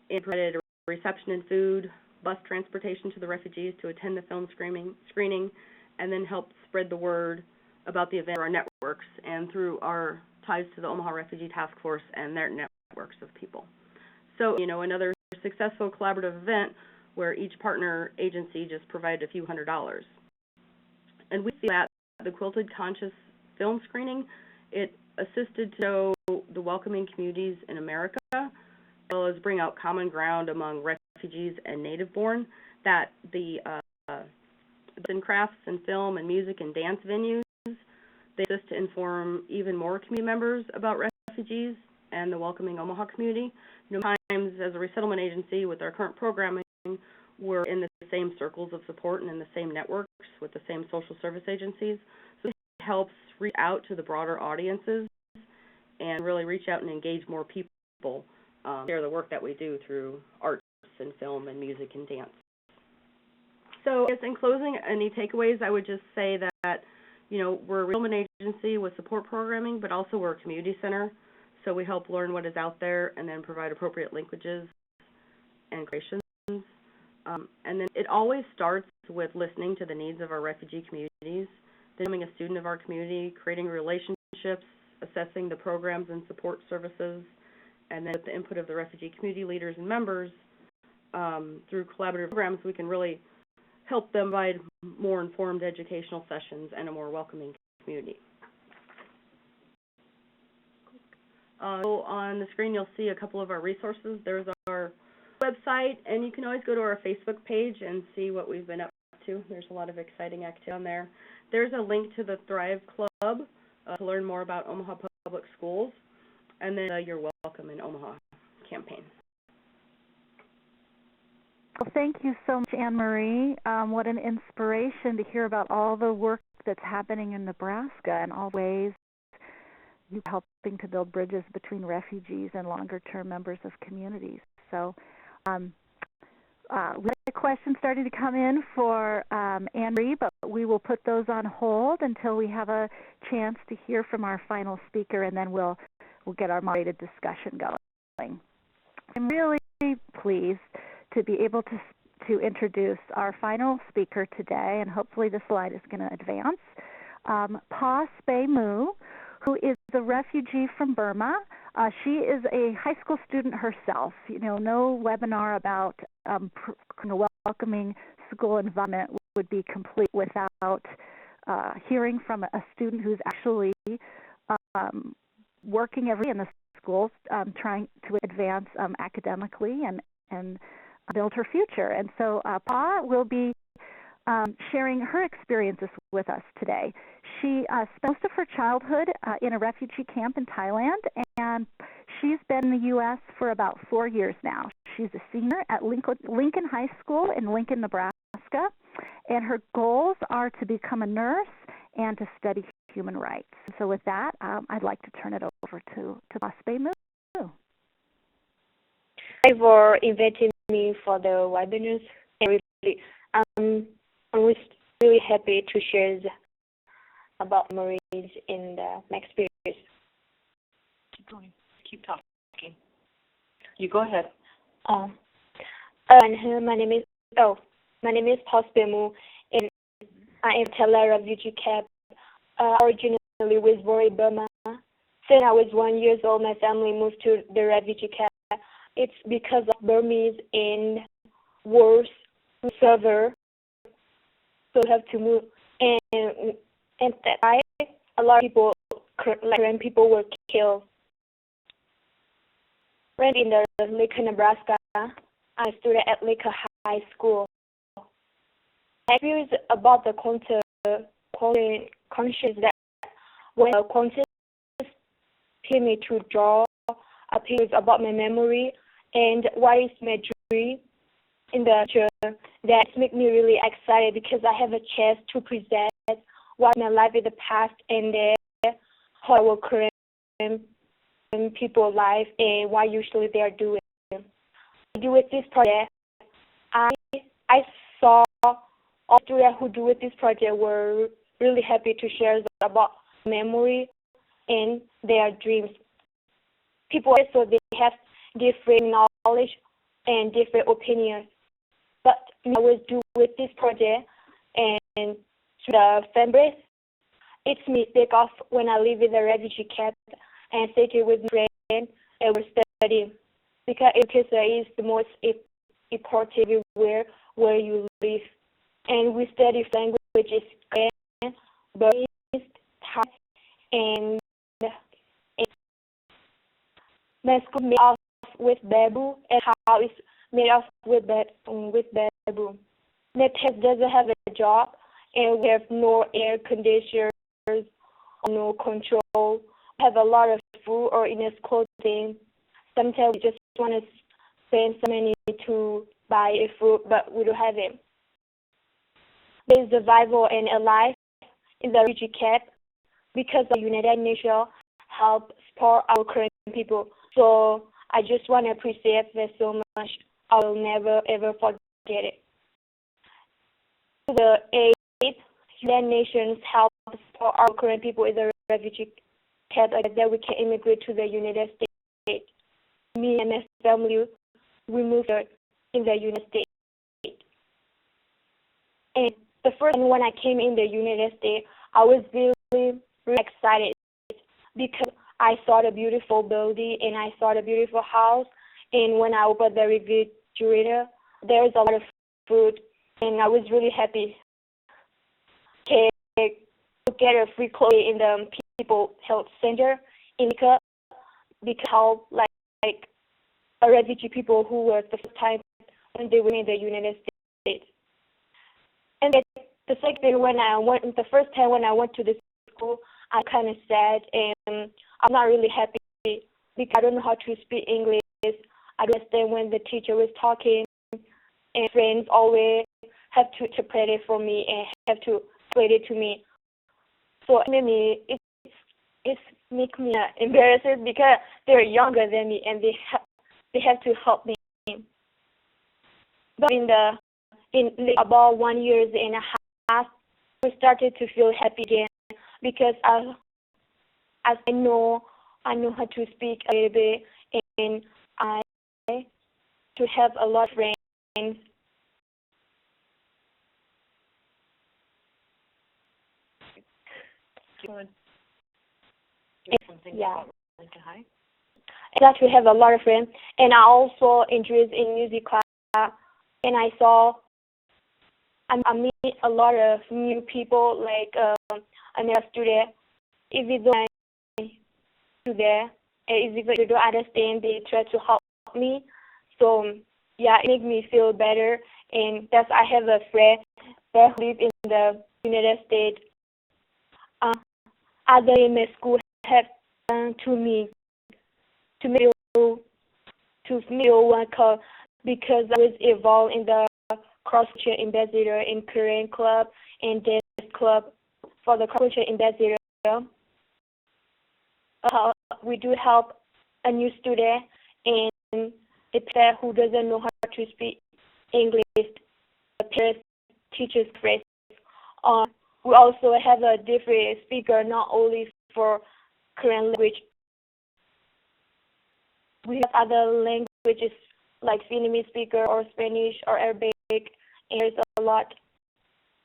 and provided a reception and food, bus transportation to the refugees to attend the film screening, and then help spread the word about the event through our networks and through our ties to the Omaha Refugee Task Force and their networks of people. So, another successful collaborative event where each partner agency just provided a few $100s. And we see that the Quilted Conscious film screening, it assisted to show the welcoming communities in America, as well as bring out common ground among refugees and native-born, that the in crafts and film and music and dance venues, they assist to inform even more community members about refugees and the welcoming Omaha community. Times as a resettlement agency with our current programming, we're in the same circles of support and in the same networks with the same social service agencies. So it helps reach out to the broader audiences and really reach out and engage more people, share the work that we do through arts and film and music and dance. So, I guess in closing, any takeaways, I would just say that, we're a resettlement agency with support programming, but also we're a community center. So we help learn what is out there and then provide appropriate linkages and creations. And then it always starts with listening to the needs of our refugee communities, becoming a student of our community, creating relationships, assessing the programs and support services, and then with the input of the refugee community leaders and members, through collaborative programs, we can really help them provide more informed educational sessions and a more welcoming community. So on the screen, you'll see a couple of our resources. There's our website, and you can always go to our Facebook page and see what we've been up to. There's a lot of exciting activity on there. There's a link to the Thrive Club to learn more about Omaha Public Schools, and then You're Welcome in Omaha campaign. Well, thank you so much, Anne-Marie. What an inspiration to hear about all the work that's happening in Nebraska and all ways you're helping to build bridges between refugees and longer-term members of communities. So we have a question starting to come in for Anne-Marie, but we will put those on hold until we have a chance to hear from our final speaker, and then we'll get our moderated discussion going. I'm really pleased to be able to introduce our final speaker today, and hopefully the slide is going to advance, Spai, who is a refugee from Burma. She is a high school student herself. No webinar about welcoming school environment would be complete without hearing from a student who's actually working every day in the schools, trying to advance academically and build her future. And so Pa will be sharing her experiences with us today. She spent most of her childhood in a refugee camp in Thailand, and she's been in the U.S. for about 4 years now. She's a senior at Lincoln High School in Lincoln, Nebraska, and her goals are to become a nurse and to study human rights. So with that, I'd like to turn it over to Spai. Thank you for inviting me for the webinars. I'm really happy to share about Marie's in my experience. Keep going. Keep talking. You go ahead. My name is Spai, and I am Thailand refugee camp. Originally was born in Burma. Since I was 1 year old, my family moved to the refugee camp. It's because of Burmese and wars server, so we have to move. And that time, a lot of people, Korean people, were killed. When in the Lincoln, Nebraska, I studied at Lincoln High School. I feel about the conscious that when the contest helped me to draw a picture about my memory and what is my dream in the future, that makes me really excited because I have a chance to present what my life in the past and how our current people life and what usually they are doing. With this project, I saw all students who do with this project were really happy to share about memory and their dreams. People also, they have different knowledge and different opinions. But I was do with this project and to the families, it's me take off when I live in the refugee camp and stay with friends and we're studying. Because education is the most important where you live. And we study languages, Korean, Burmese, Thai, and my school made off with bamboo and how it's made off with bamboo. Nebraska doesn't have a job and we have no air conditioners, no control. We have a lot of food or enough clothing. Sometimes we just want to spend some money to buy a food, but we don't have it. There's survival and alive in the refugee camp because the United Nations help support our Korean people. So I just want to appreciate that so much. I will never ever forget it. The 8th United Nations help support our Korean people in the refugee camp that we can immigrate to the United States. Me and my family, we moved in the United States. And the first time when I came in the United States, I was really excited because I saw the beautiful building and I saw the beautiful house. And when I opened the refrigerator, there's a lot of food, and I was really happy. Okay, to get a free clothes in the People Health Center in Nika, because how like a refugee people who were the first time when they were in the United States. And the second thing the first time when I went to the school, I'm kind of sad and I'm not really happy because I don't know how to speak English. I don't understand when the teacher was talking, and friends always have to interpret it for me and have to explain it to me. So it makes me embarrassed because they're younger than me and they have to help me. But in about 1 year and a half, we started to feel happy again because as I know how to speak a little bit, and I to have a lot of friends. Yeah. High. I got to have a lot of friends, and I also enjoyed in music class, and I meet a lot of new people, like another student. Even though I do there, and even if they don't understand, they try to help me. So yeah, it makes me feel better, and that's I have a friend that live in the United States. Other in my school have done to me one call because I was involved in the cross-culture ambassador in Korean club and dance club for the cross-culture ambassador. We do help a new student and a parent who doesn't know how to speak English. The parents teaches phrase. We also have a different speaker, not only for Korean language. We have other languages like Vietnamese speaker or Spanish or Arabic, and there's a lot.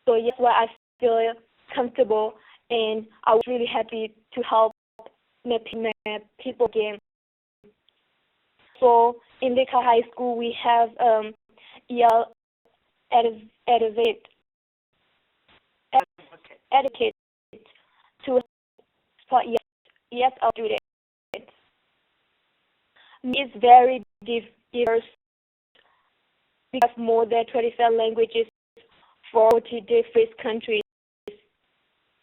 So yes, why I feel comfortable, and I was really happy to help my people again. So in Leka High School, we have EL educate to support ESL students. It's very diverse. We have more than 25 languages for 40 different countries,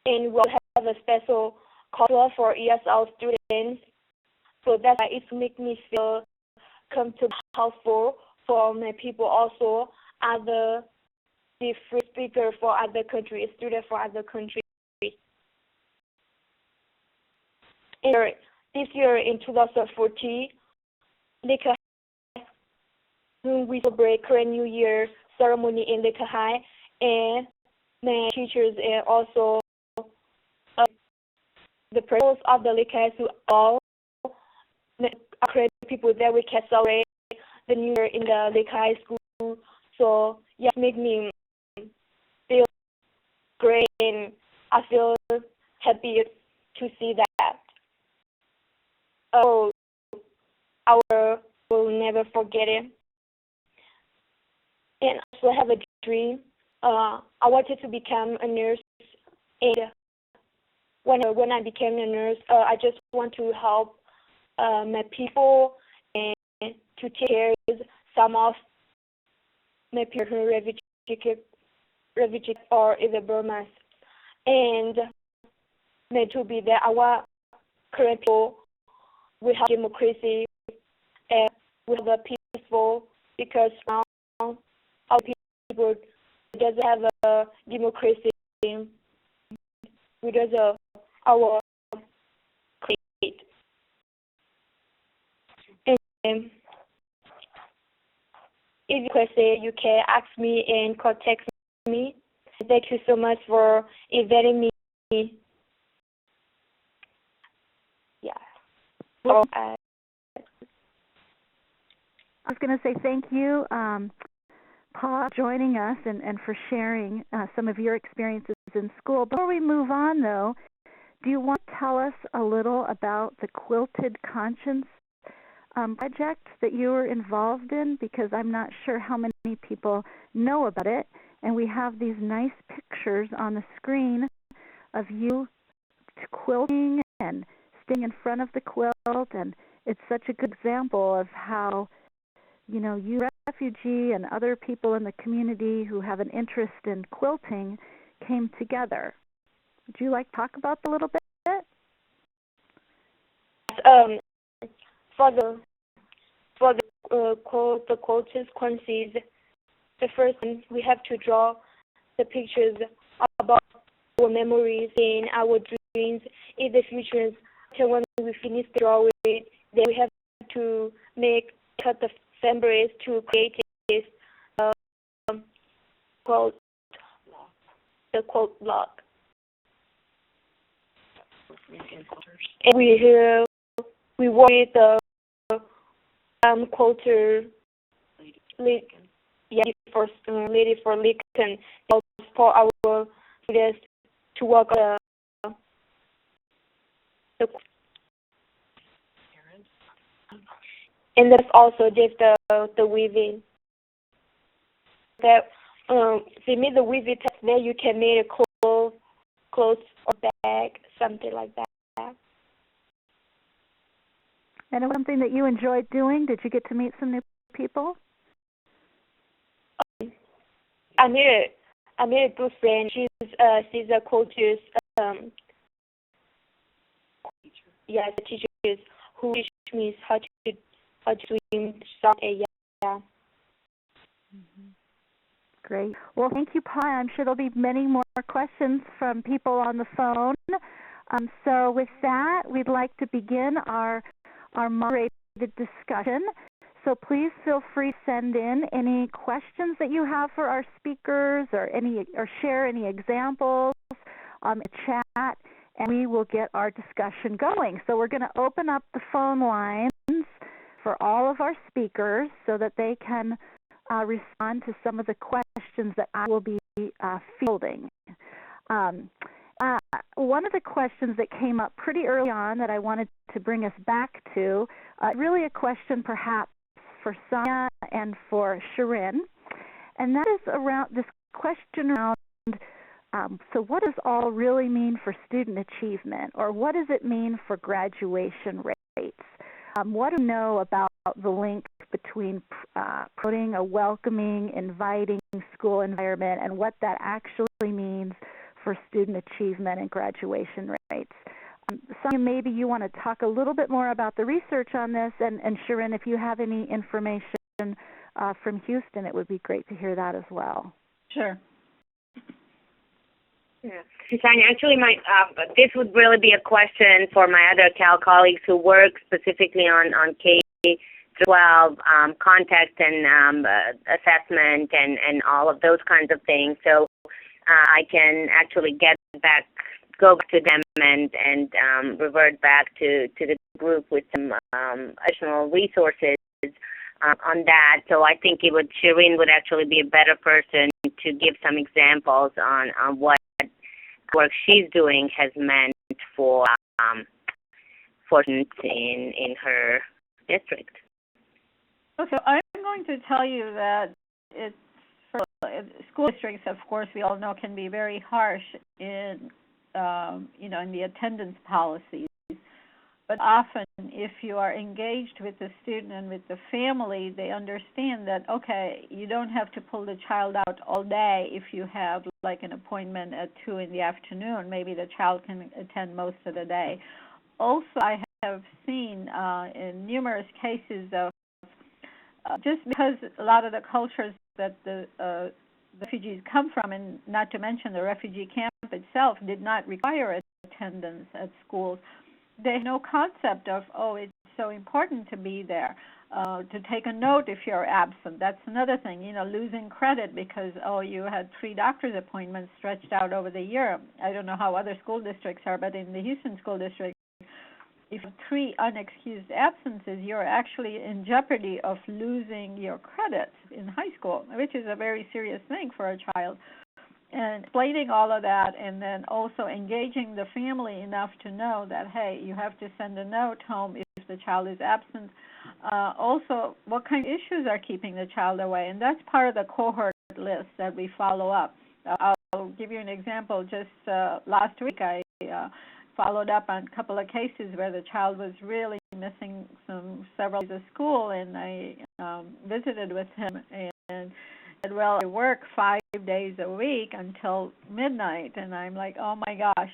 and we'll have a special course for ESL students. So that's why it makes me feel comfortable, helpful for my people also, other different speakers for other countries, students for other countries. And this year in 2014, Leka we celebrate Korean New Year ceremony in Leka High, and my teachers and also the principals of the Leka High to all Korean people that we can celebrate the New Year in the Leka High School. So yeah, it makes me feel great, and I feel happy to see that. Oh, will never forget it. And I also have a dream. I wanted to become a nurse, and when I became a nurse, I just want to help my people and to take care of some of my people who are refugee or in the Burma. And to be there, I want Korean people. We have democracy, and we have a peaceful, because now our people doesn't have a democracy. We doesn't our create. if you question, you can ask me and contact me. Thank you so much for inviting me. Yeah. Well, I was going to say thank you, Paul, for joining us and for sharing some of your experiences in school. Before we move on, though, do you want to tell us a little about the Quilted Conscience project that you were involved in? Because I'm not sure how many people know about it. And we have these nice pictures on the screen of you quilting and staying in front of the quilt. And it's such a good example of how, you, Refugee, and other people in the community who have an interest in quilting came together. Would you like to talk about that a little bit? For the consequences, the first thing we have to draw the pictures about our memories and our dreams in the future. So when we finish drawing it, then we have to cut the families to create this quote log. And we work with the quilter lady for Lincoln for our students to work and that's also just the weaving. That if you make the weaving test, then you can make a clothes or bag, something like that. And it was something that you enjoyed doing? Did you get to meet some new people? I made a good friend. She's a quilter. The teacher who teach me how to swim, shop, yeah. Mm-hmm. Great. Well, thank you, Paul. I'm sure there'll be many more questions from people on the phone. So with that, we'd like to begin our moderated discussion. So please feel free to send in any questions that you have for our speakers or share any examples on the chat, and we will get our discussion going. So we're going to open up the phone lines for all of our speakers so that they can respond to some of the questions that I will be fielding. One of the questions that came up pretty early on that I wanted to bring us back to, really a question perhaps for Sonia and for Shirin, and that is around this question around, so what does all really mean for student achievement, or what does it mean for graduation rates? What do you know about the link between promoting a welcoming, inviting school environment and what that actually means for student achievement and graduation rates? Sonia, maybe you want to talk a little bit more about the research on this, and Shirin, if you have any information from Houston, it would be great to hear that as well. Sure. Yeah. Sonia, actually, this would really be a question for my other Cal colleagues who work specifically on K-12 context and assessment and all of those kinds of things. So I can actually go back to them and revert back to the group with some additional resources on that. So I think Shirin would actually be a better person to give some examples on what work she's doing has meant for students in her district. Okay, I'm going to tell you that school districts, of course, we all know, can be very harsh in in the attendance policies. But often, if you are engaged with the student and with the family, they understand that, okay, you don't have to pull the child out all day if you have like an appointment at 2 in the afternoon. Maybe the child can attend most of the day. Also, I have seen in numerous cases of just because a lot of the cultures that the refugees come from, and not to mention the refugee camp itself, did not require attendance at schools. They have no concept of, it's so important to be there, to take a note if you're absent. That's another thing, losing credit because, you had 3 doctor's appointments stretched out over the year. I don't know how other school districts are, but in the Houston School District, if 3 unexcused absences, you're actually in jeopardy of losing your credits in high school, which is a very serious thing for a child. And explaining all of that, and then also engaging the family enough to know that, hey, you have to send a note home if the child is absent. Also, what kind of issues are keeping the child away? And that's part of the cohort list that we follow up. I'll give you an example. Just last week, I followed up on a couple of cases where the child was really missing several days of school, and I visited with him and said, well, I work 5 days a week until midnight, and I'm like, oh my gosh,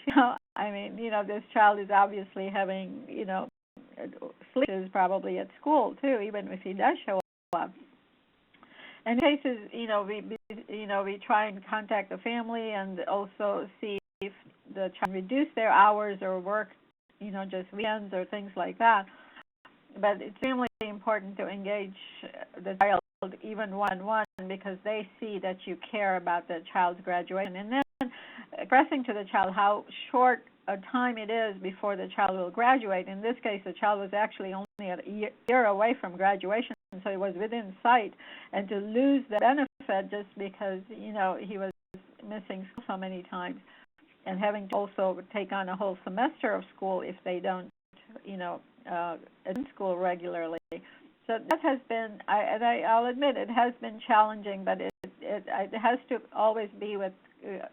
this child is obviously having, sleep is probably at school too, even if he does show up. And in cases, we try and contact the family and also see if the child reduce their hours or work, just weekends or things like that. But it's extremely important to engage the child even one-on-one because they see that you care about the child's graduation. And then expressing to the child how short a time it is before the child will graduate. In this case, the child was actually only a year away from graduation, so it was within sight. And to lose the benefit just because, he was missing so many times and having to also take on a whole semester of school if they don't, attend school regularly. So that has been, I'll admit, it has been challenging, but it has to always be with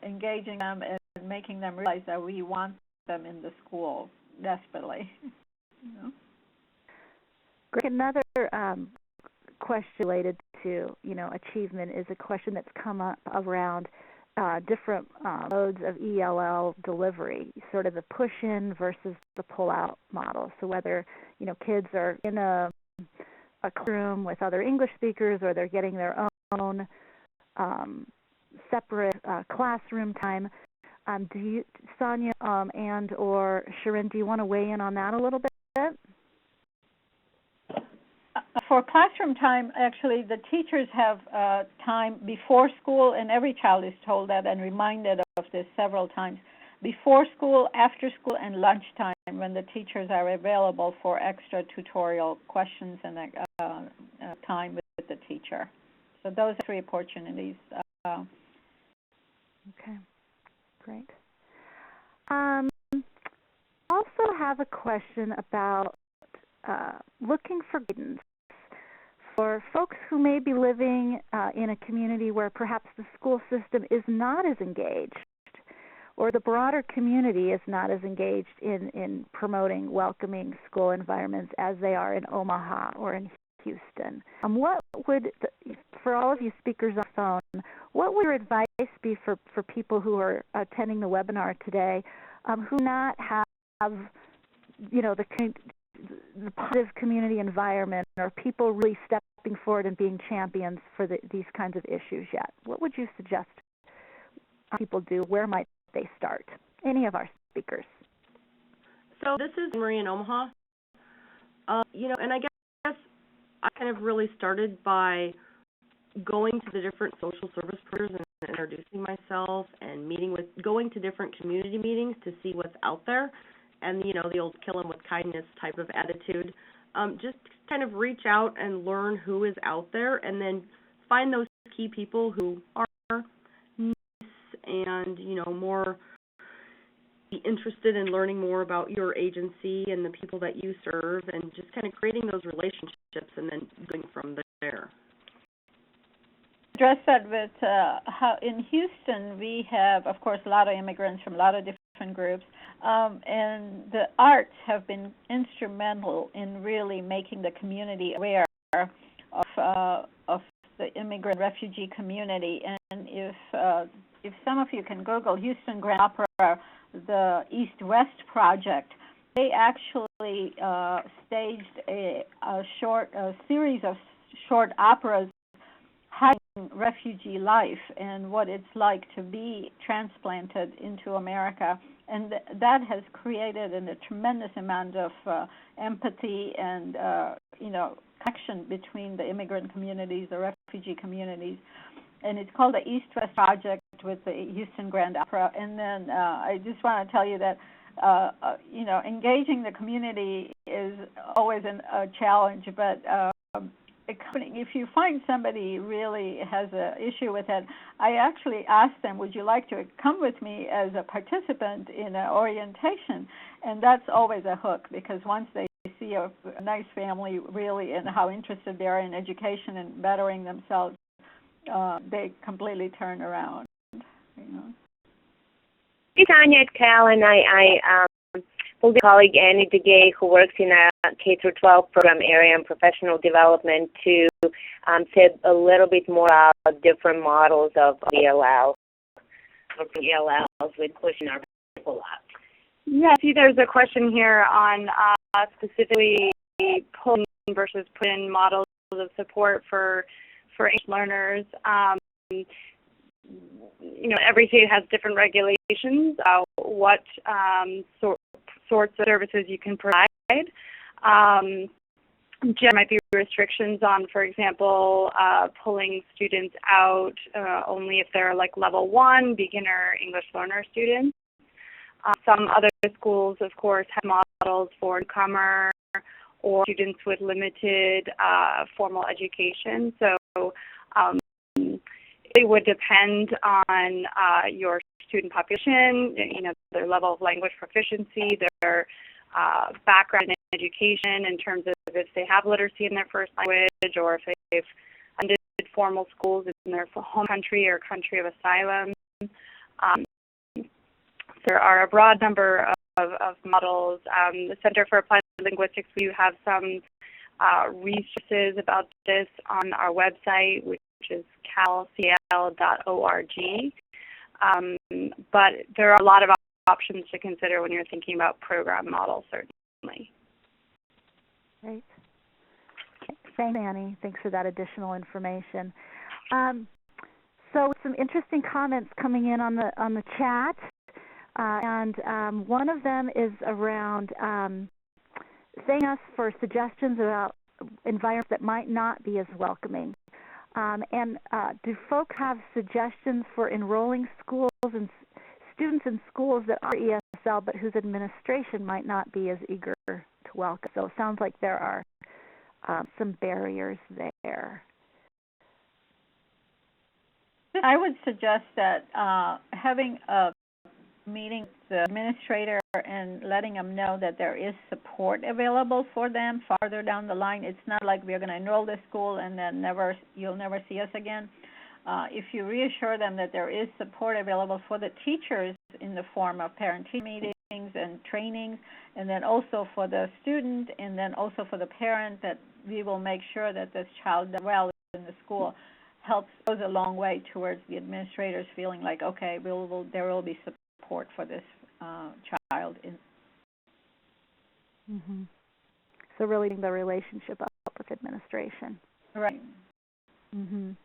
engaging them and making them realize that we want them in the school desperately. Another question related to, achievement is a question that's come up around different modes of ELL delivery, sort of the push-in versus the pull-out model. So whether, kids are in a classroom with other English speakers or they're getting their own separate classroom time. Do you, Sonia and or Sharon, do you want to weigh in on that a little bit? For classroom time, actually, the teachers have time before school, and every child is told that and reminded of this several times. Before school, after school, and lunchtime when the teachers are available for extra tutorial questions and time with the teacher. So those are 3 opportunities. Okay, great. Also have a question about looking for guidance for folks who may be living in a community where perhaps the school system is not as engaged or the broader community is not as engaged in promoting welcoming school environments as they are in Omaha or in Houston. What would, for all of you speakers on the phone, what would your advice be for people who are attending the webinar today who not have, the positive community environment or people really stepping forward and being champions for these kinds of issues yet? What would you suggest people do? Where might they start? Any of our speakers? So this is Marie in Omaha. And I guess I kind of really started by going to the different social service providers and introducing myself and going to different community meetings to see what's out there. And, the old kill 'em with kindness type of attitude. Just kind of reach out and learn who is out there and then find those key people who are nice and, more interested in learning more about your agency and the people that you serve and just kind of creating those relationships and then going from there. Address that with how in Houston we have, of course, a lot of immigrants from a lot of different groups, and the arts have been instrumental in really making the community aware of the immigrant refugee community. And if some of you can Google Houston Grand Opera, the East-West Project, they actually staged a series of short operas refugee life and what it's like to be transplanted into America. And that has created a tremendous amount of empathy and, connection between the immigrant communities, the refugee communities. And it's called the East-West Project with the Houston Grand Opera. And then I just want to tell you that, engaging the community is always a challenge, but if you find somebody really has an issue with it, I actually ask them, would you like to come with me as a participant in an orientation? And that's always a hook, because once they see a nice family really and how interested they are in education and bettering themselves, they completely turn around. Hey, Tanya, it's Cal, and I pulled a colleague, Annie DeGay, who works in a K-12 program area and professional development, to say a little bit more about different models of ELL, or ELLs with pushing our people out. Yeah, I see there's a question here on specifically pull-in versus put-in models of support for English learners. Every state has different regulations about what sorts of services you can provide. There might be restrictions on, for example, pulling students out only if they're like level 1 beginner English learner students. Some other schools, of course, have models for newcomer or students with limited formal education. So it would depend on your student population, their level of language proficiency, their background in education in terms of if they have literacy in their first language or if they've attended formal schools in their home country or country of asylum. There are a broad number of models. The Center for Applied Linguistics, we have some resources about this on our website, which is calcl.org. But there are a lot of options to consider when you're thinking about program models, certainly. Great. Thanks, Annie. Thanks for that additional information. So some interesting comments coming in on the chat, and one of them is around thanking us for suggestions about environments that might not be as welcoming. Do folks have suggestions for enrolling schools and students in schools that are ESL but whose administration might not be as eager to welcome? So it sounds like there are some barriers there. I would suggest that having a meeting with the administrator and letting them know that there is support available for them farther down the line. It's not like we're going to enroll this school and then you'll never see us again. If you reassure them that there is support available for the teachers in the form of parent-teacher meetings and trainings, and then also for the student, and then also for the parent, that we will make sure that this child does well in the school, goes a long way towards the administrators feeling like, okay, there will be support for this child. So really the relationship up with administration. Right. Related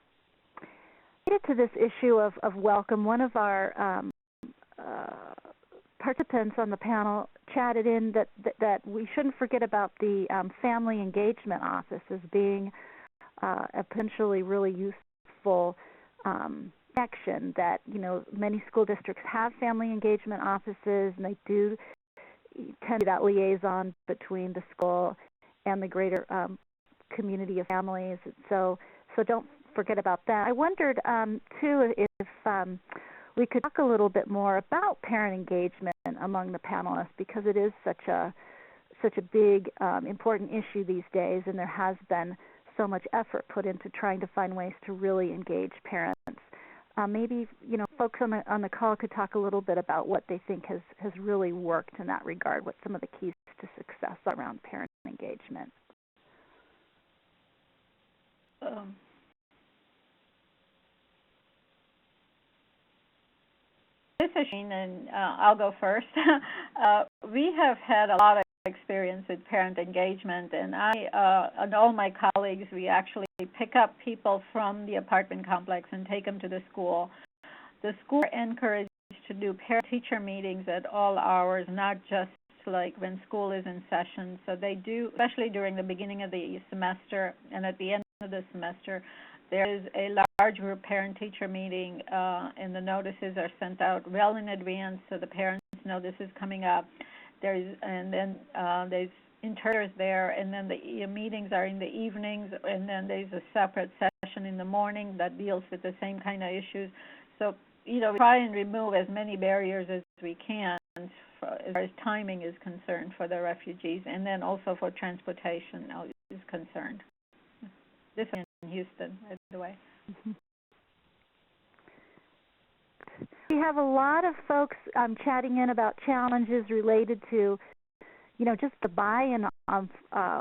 to this issue of welcome, one of our participants on the panel chatted in that we shouldn't forget about the family engagement office as being a potentially really useful action. That many school districts have family engagement offices, and they do tend to be that liaison between the school and the greater community of families. So don't forget about that. I wondered too if we could talk a little bit more about parent engagement among the panelists, because it is such a big important issue these days, and there has been so much effort put into trying to find ways to really engage parents. Maybe folks on the call could talk a little bit about what they think has really worked in that regard, what some of the keys to success around parent engagement. This is Shane, and I'll go first. We have had a lot of experience with parent engagement, and I and all my colleagues, we actually pick up people from the apartment complex and take them to the school. The school are encouraged to do parent-teacher meetings at all hours, not just like when school is in session. So they do, especially during the beginning of the semester and at the end of the semester, there is a large group parent-teacher meeting, and the notices are sent out well in advance so the parents know this is coming up. There's interpreters there, and then the meetings are in the evenings, and then there's a separate session in the morning that deals with the same kind of issues. So, we try and remove as many barriers as we can as far as timing is concerned for the refugees, and then also for transportation is concerned. This is in Houston, by the way. Mm-hmm. We have a lot of folks chatting in about challenges related to, just the buy-in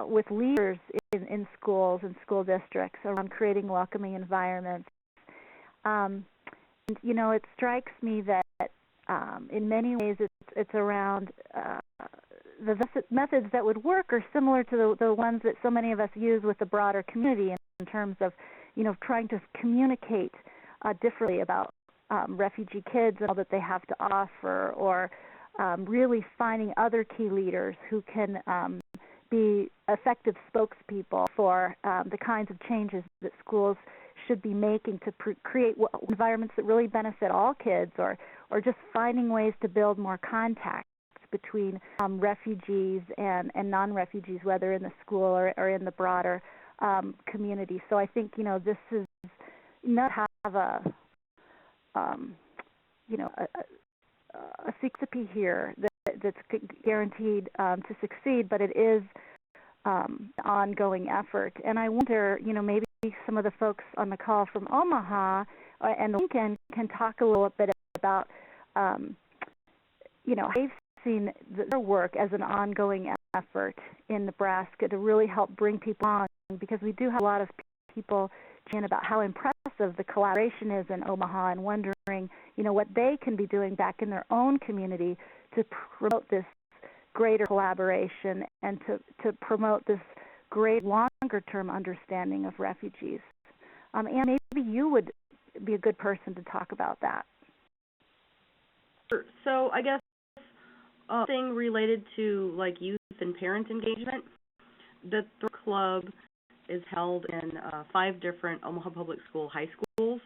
with leaders in schools and school districts around creating welcoming environments. It strikes me that in many ways it's around the methods that would work are similar to the ones that so many of us use with the broader community in terms of, trying to communicate differently about refugee kids and all that they have to offer, or really finding other key leaders who can be effective spokespeople for the kinds of changes that schools should be making to create environments that really benefit all kids, or just finding ways to build more contacts between refugees and non-refugees, whether in the school or in the broader community. So I think, this is not have a recipe here that's guaranteed to succeed, but it is an ongoing effort. And I wonder, maybe some of the folks on the call from Omaha and the Lincoln can talk a little bit about, they've seen their work as an ongoing effort in Nebraska to really help bring people on, because we do have a lot of people chatting about how impressive the collaboration is in Omaha, and wondering, what they can be doing back in their own community to promote this greater collaboration and to promote this great longer-term understanding of refugees. And maybe you would be a good person to talk about that. So I guess thing related to youth and parent engagement, the Thrive Club is held in 5 different Omaha Public School high schools.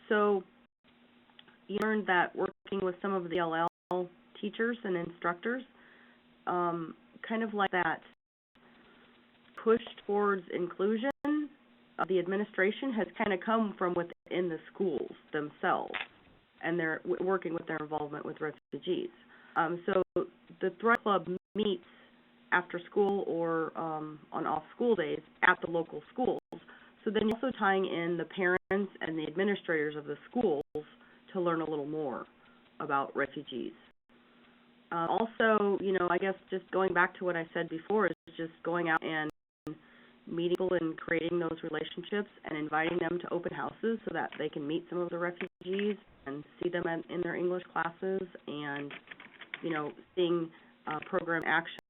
So you learned that working with some of the LL teachers and instructors, kind of like that push towards inclusion, the administration has kind of come from within the schools themselves, and they're working with their involvement with refugees. So the Thrive Club meets after school or on off school days at the local schools. So then you're also tying in the parents and the administrators of the schools to learn a little more about refugees. Also, I guess just going back to what I said before, is just going out and meeting people and creating those relationships and inviting them to open houses so that they can meet some of the refugees and see them in their English classes, and, seeing program action.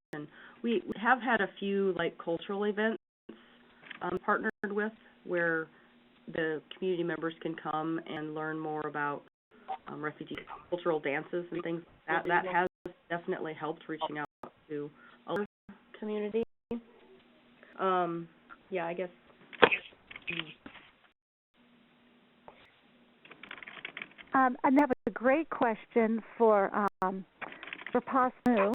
We have had a few cultural events partnered with, where the community members can come and learn more about refugee cultural dances and things like that. That has definitely helped reaching out to other community. Yeah, I guess. I have a great question for Pa Smoo.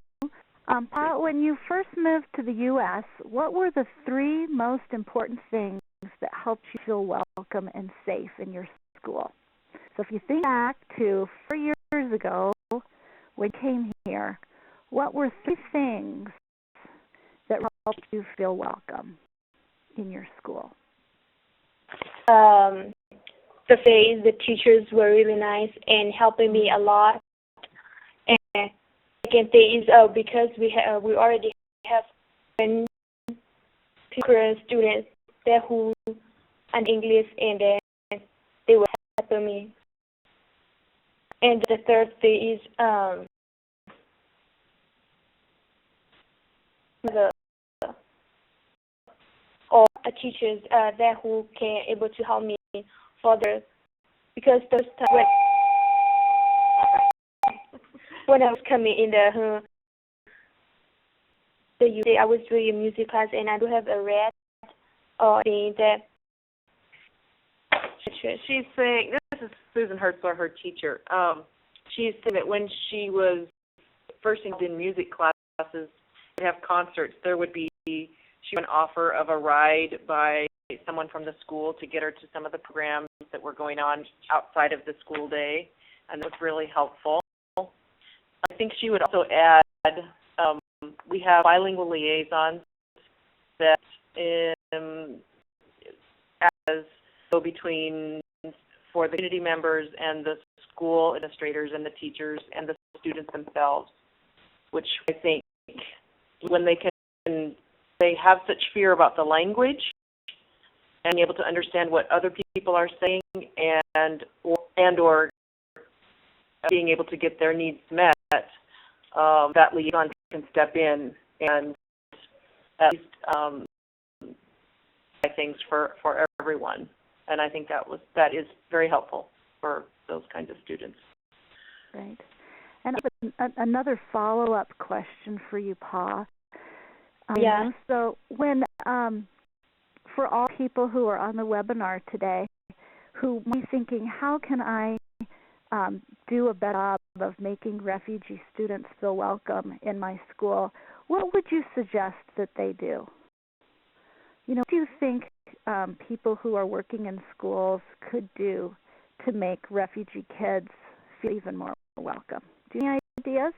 Pa, when you first moved to the U.S., what were the 3 most important things that helped you feel welcome and safe in your school? So if you think back to 4 years ago when you came here, what were 3 things that helped you feel welcome in your school? The teachers were really nice and helping me a lot. And second thing is because we already have students there who and English, and then they were helping me. And the third thing is the or teachers there who can able to help me further, because those time when I was coming in the UK, I was doing a music class and I do have a red thing that. She's saying, this is Susan Hertzler, her teacher. She's saying that when she was first in music classes, to have concerts, there would be an offer of a ride by someone from the school to get her to some of the programs that were going on outside of the school day, and it was really helpful. I think she would also add, we have bilingual liaisons that as go between for the community members and the school administrators and the teachers and the students themselves, which I think when they have such fear about the language and able to understand what other people are saying and or being able to get their needs met, that liaison can step in and at least things for everyone. And I think that is very helpful for those kinds of students. Right. And another follow-up question for you, Pa. Yeah. So when, for all people who are on the webinar today, who might be thinking, how can I do a better job of making refugee students feel welcome in my school, what would you suggest that they do? What do you think people who are working in schools could do to make refugee kids feel even more welcome? Do you have any ideas?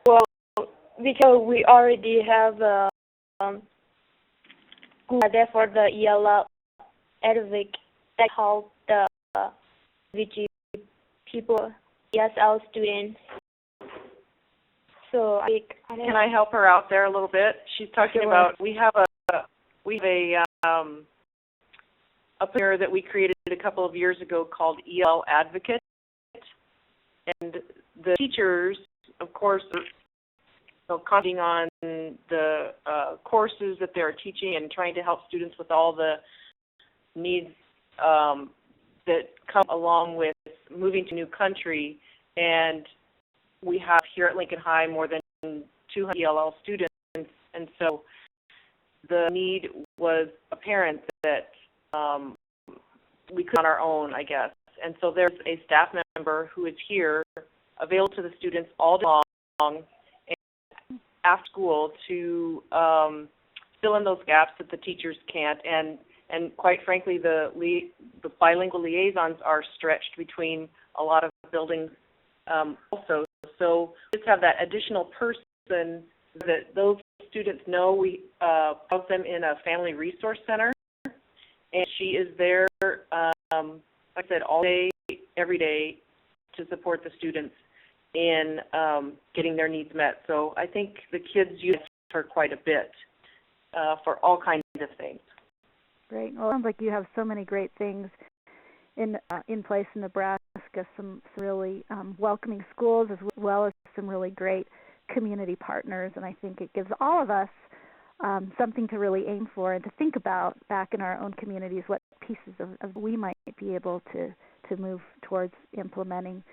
Well, because we already have there for the ELL advocate that help the refugee people, ESL students. So can I help her out there a little bit? She's talking about we have a pair that we created a couple of years ago called EL Advocate, and the teachers, of course, are commenting on the courses that they're teaching and trying to help students with all the needs that come along with moving to a new country. And we have here at Lincoln High more than 200 ELL students, and so the need was apparent that we could on our own, I guess. And so there's a staff member who is here, available to the students all day long and after school to fill in those gaps that the teachers can't. And quite frankly, the bilingual liaisons are stretched between a lot of buildings also. So just have that additional person that those students know. We house them in a family resource center, and she is there, like I said, all day, every day to support the students in getting their needs met. So I think the kids use her quite a bit for all kinds of things. Great. Well, it sounds like you have so many great things in place in Nebraska, some really welcoming schools as well as some really great community partners, and I think it gives all of us something to really aim for and to think about back in our own communities, what pieces of we might be able to move towards implementing.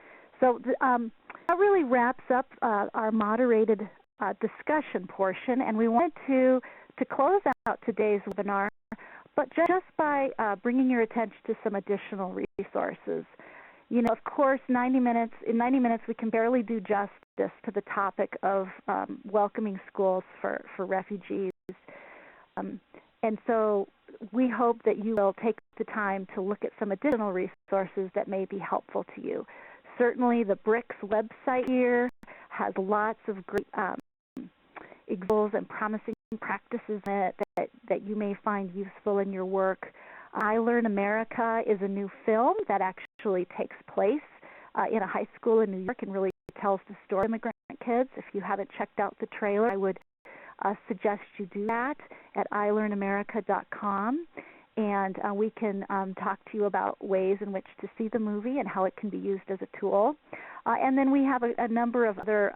So that really wraps up our moderated discussion portion, and we wanted to close out today's webinar, but just by bringing your attention to some additional resources. Of course, in 90 minutes, we can barely do justice to the topic of welcoming schools for refugees. And so we hope that you will take the time to look at some additional resources that may be helpful to you. Certainly, the BRICS website here has lots of great examples and promising practices that you may find useful in your work. I Learn America is a new film that actually takes place in a high school in New York and really tells the story of immigrant kids. If you haven't checked out the trailer, I would suggest you do that at ilearnamerica.com. and we can talk to you about ways in which to see the movie and how it can be used as a tool. And then we have a number of other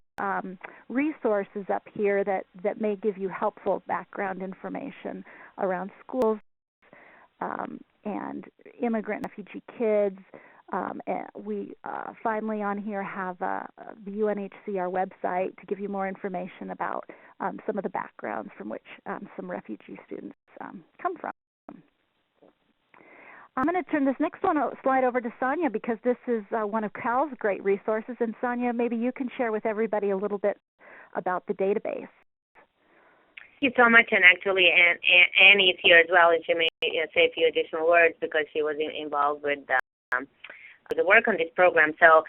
resources up here that may give you helpful background information around schools and immigrant and refugee kids. And we finally on here have the UNHCR website to give you more information about some of the backgrounds from which some refugee students come from. I'm going to turn this next slide over to Sonia because this is one of Cal's great resources. And Sonia, maybe you can share with everybody a little bit about the database. Thank you so much, and actually Annie is here as well, and she may say a few additional words because she was involved with the work on this program. So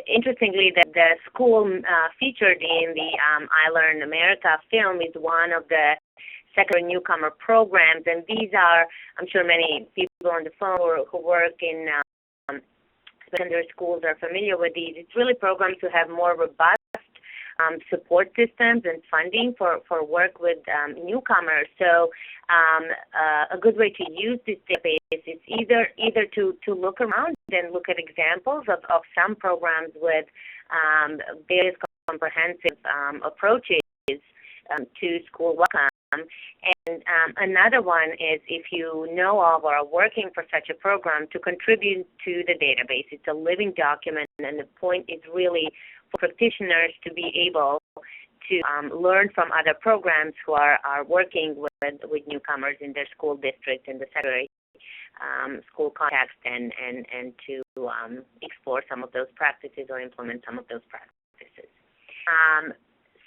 interestingly, the school featured in the I Learn America film is one of the secondary newcomer programs, and these are, I'm sure many people on the phone who work in secondary schools are familiar with these. It's really programs to have more robust support systems and funding for work with newcomers. So a good way to use this database is either to look around and look at examples of some programs with various comprehensive approaches to school welcome. And another one is, if you know of or are working for such a program, to contribute to the database. It's a living document, and the point is really for practitioners to be able to learn from other programs who are working with newcomers in their school district, in the secondary school context, and to explore some of those practices or implement some of those practices.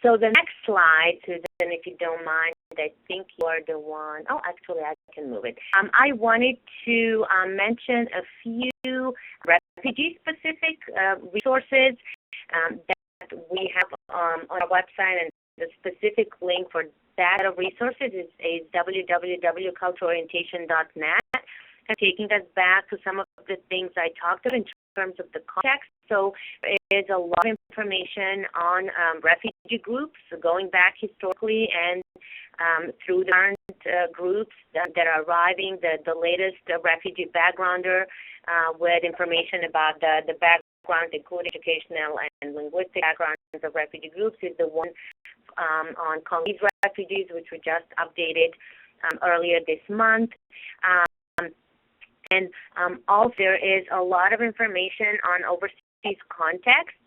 So the next slide, Susan, if you don't mind, I think you are the one. Oh, actually, I can move it. I wanted to mention a few refugee-specific resources that we have on our website, and the specific link for that resources is www.culturalorientation.net, and taking us back to some of the things I talked about in terms of the context. So there is a lot of information on refugee groups, going back historically and through the current groups that are arriving, the latest refugee backgrounder with information about the background, including educational and linguistic backgrounds of refugee groups, is the one on Congolese refugees, which we just updated earlier this month. And also there is a lot of information on overseas contexts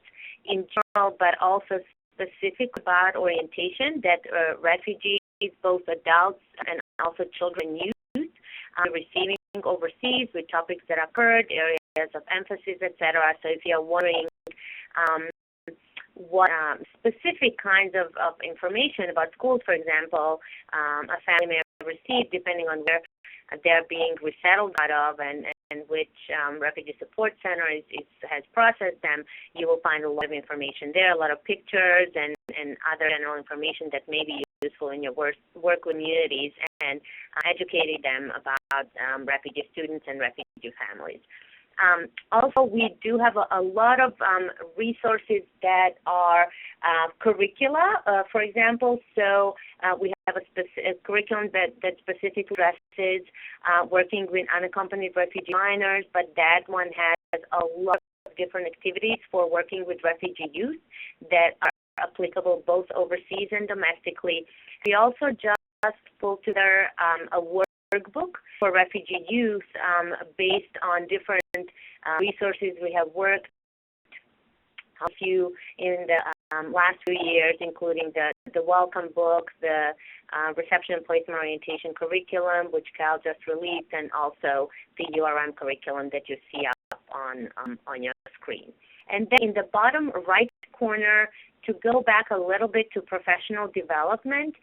in general, but also specific about orientation that refugees, both adults and also children, and youth, are receiving overseas with topics that occurred, areas of emphasis, etc. So if you're wondering what specific kinds of information about schools, for example, a family may have received, depending on where they're being resettled out of and which refugee support center has processed them, you will find a lot of information there, a lot of pictures and other general information that may be useful in your work communities and educating them about refugee students and refugee families. Also, we do have a lot of resources that are curricula, for example. So we have a curriculum that specifically addresses working with unaccompanied refugee minors, but that one has a lot of different activities for working with refugee youth that are applicable both overseas and domestically. We also just pulled together a workbook for refugee youth based on different resources we have worked a few in the last few years, including the Welcome book, the Reception and Placement Orientation curriculum, which Cal just released, and also the URM curriculum that you see up on your screen. And then in the bottom right corner, to go back a little bit to professional development,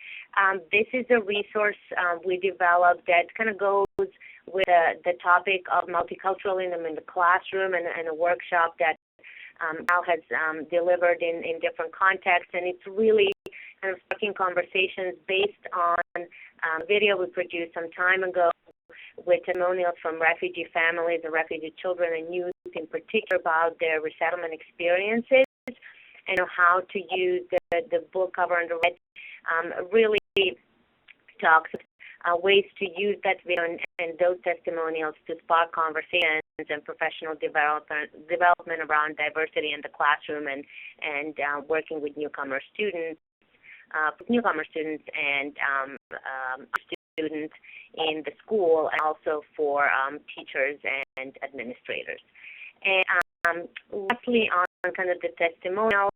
this is a resource we developed that kind of goes with the topic of multiculturalism in the classroom, and a workshop that Al has delivered in different contexts. And it's really kind of sparking conversations based on a video we produced some time ago with testimonials from refugee families and refugee children and youth in particular about their resettlement experiences, and how to use the book cover on the right really talks ways to use that video and those testimonials to spark conversations and professional development around diversity in the classroom and working with newcomer students and students in the school, and also for teachers and administrators. And lastly, on kind of the testimonials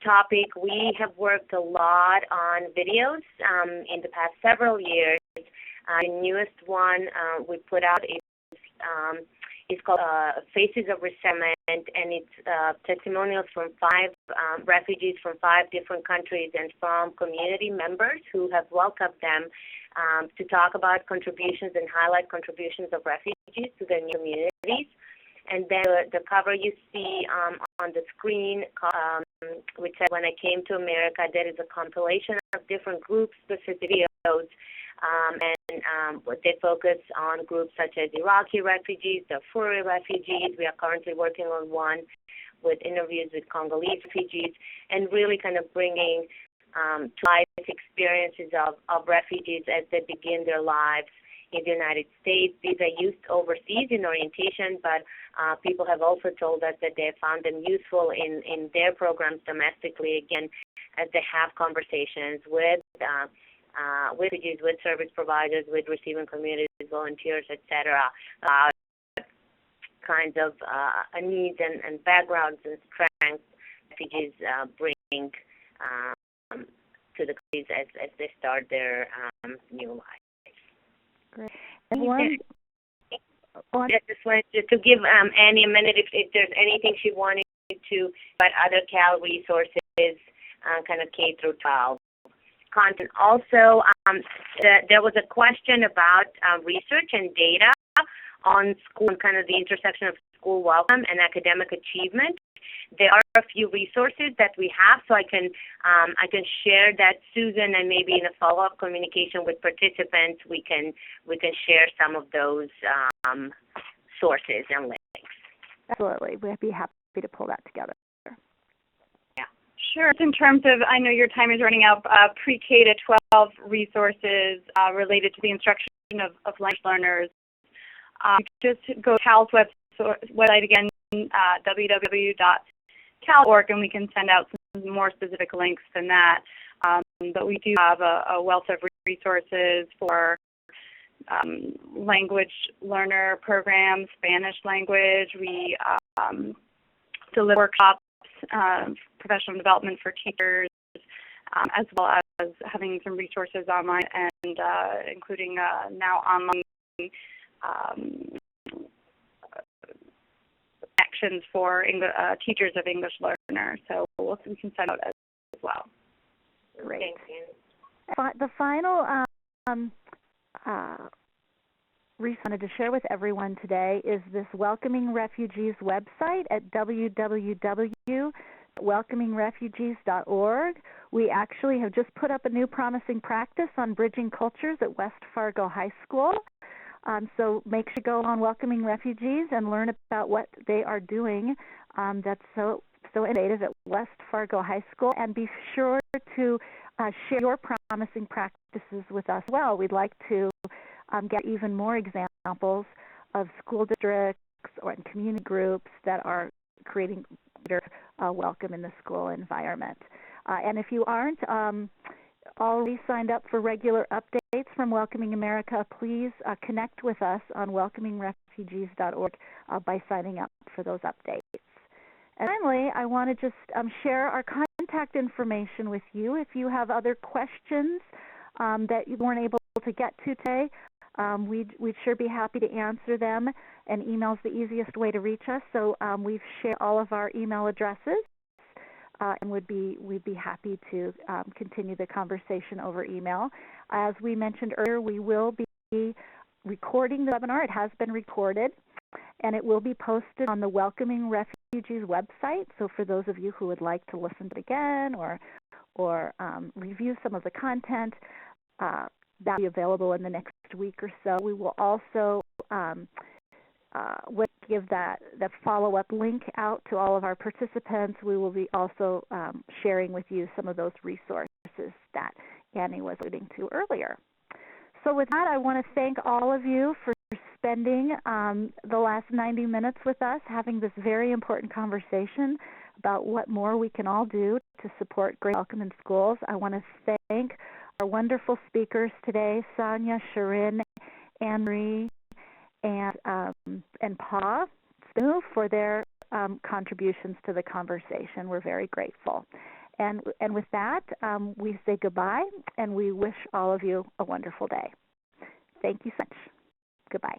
topic, we have worked a lot on videos in the past several years. The newest one we put out is called Faces of Resettlement, and it's testimonials from 5 refugees from 5 different countries and from community members who have welcomed them to talk about contributions and highlight contributions of refugees to their new communities. And then the cover you see on the screen, which says, "When I Came to America," that is a compilation of different group-specific videos, and they focus on groups such as Iraqi refugees, Darfuri refugees. We are currently working on one with interviews with Congolese refugees, and really kind of bringing to life experiences of refugees as they begin their lives in the United States. These are used overseas in orientation, but people have also told us that they have found them useful in their programs domestically, again, as they have conversations with refugees, with service providers, with receiving communities, volunteers, etc., kinds of needs and backgrounds and strengths refugees bring to the countries as they start their new life. Great. I just wanted to give Annie a minute if there's anything she wanted to, but other Cal resources, kind of K through 12 content. Also, there was a question about research and data on school and kind of the intersection of school welcome and academic achievement. There are a few resources that we have, so I can share that, Susan, and maybe in a follow-up communication with participants, we can share some of those sources and links. Absolutely, we'd be happy to pull that together. Yeah, sure. In terms of, I know your time is running out. Pre-K to 12 resources related to the instruction of language learners. Just go to Cal's website again, www.cal.org, and we can send out some more specific links than that. But we do have a wealth of resources for language learner programs, Spanish language. We deliver workshops, professional development for teachers, as well as having some resources online and including now online actions for teachers of English learners. So we can send out as well. Great. Thank you. The final resource I wanted to share with everyone today is this Welcoming Refugees website at www.welcomingrefugees.org. We actually have just put up a new promising practice on bridging cultures at West Fargo High School. So make sure you go on Welcoming Refugees and learn about what they are doing. That's so innovative at West Fargo High School. And be sure to share your promising practices with us as well. We'd like to get even more examples of school districts or community groups that are creating greater welcome in the school environment. And if you aren't already signed up for regular updates from Welcoming America, please connect with us on welcomingrefugees.org by signing up for those updates. And finally, I want to just share our contact information with you. If you have other questions that you weren't able to get to today, we'd sure be happy to answer them, and email's the easiest way to reach us. So we've shared all of our email addresses, and we'd be happy to continue the conversation over email. As we mentioned earlier, we will be recording the webinar. It has been recorded, and it will be posted on the Welcoming Refugees website. So for those of you who would like to listen to it again or review some of the content, that will be available in the next week or so. We will also give the follow-up link out to all of our participants. We will be also sharing with you some of those resources that Annie was alluding to earlier. So with that, I want to thank all of you for spending the last 90 minutes with us, having this very important conversation about what more we can all do to support great welcome in schools. I want to thank our wonderful speakers today, Sonia, Sharin, Anne-Marie, and Pa Spinu for their contributions to the conversation. We're very grateful. And with that, we say goodbye, and we wish all of you a wonderful day. Thank you so much. Goodbye.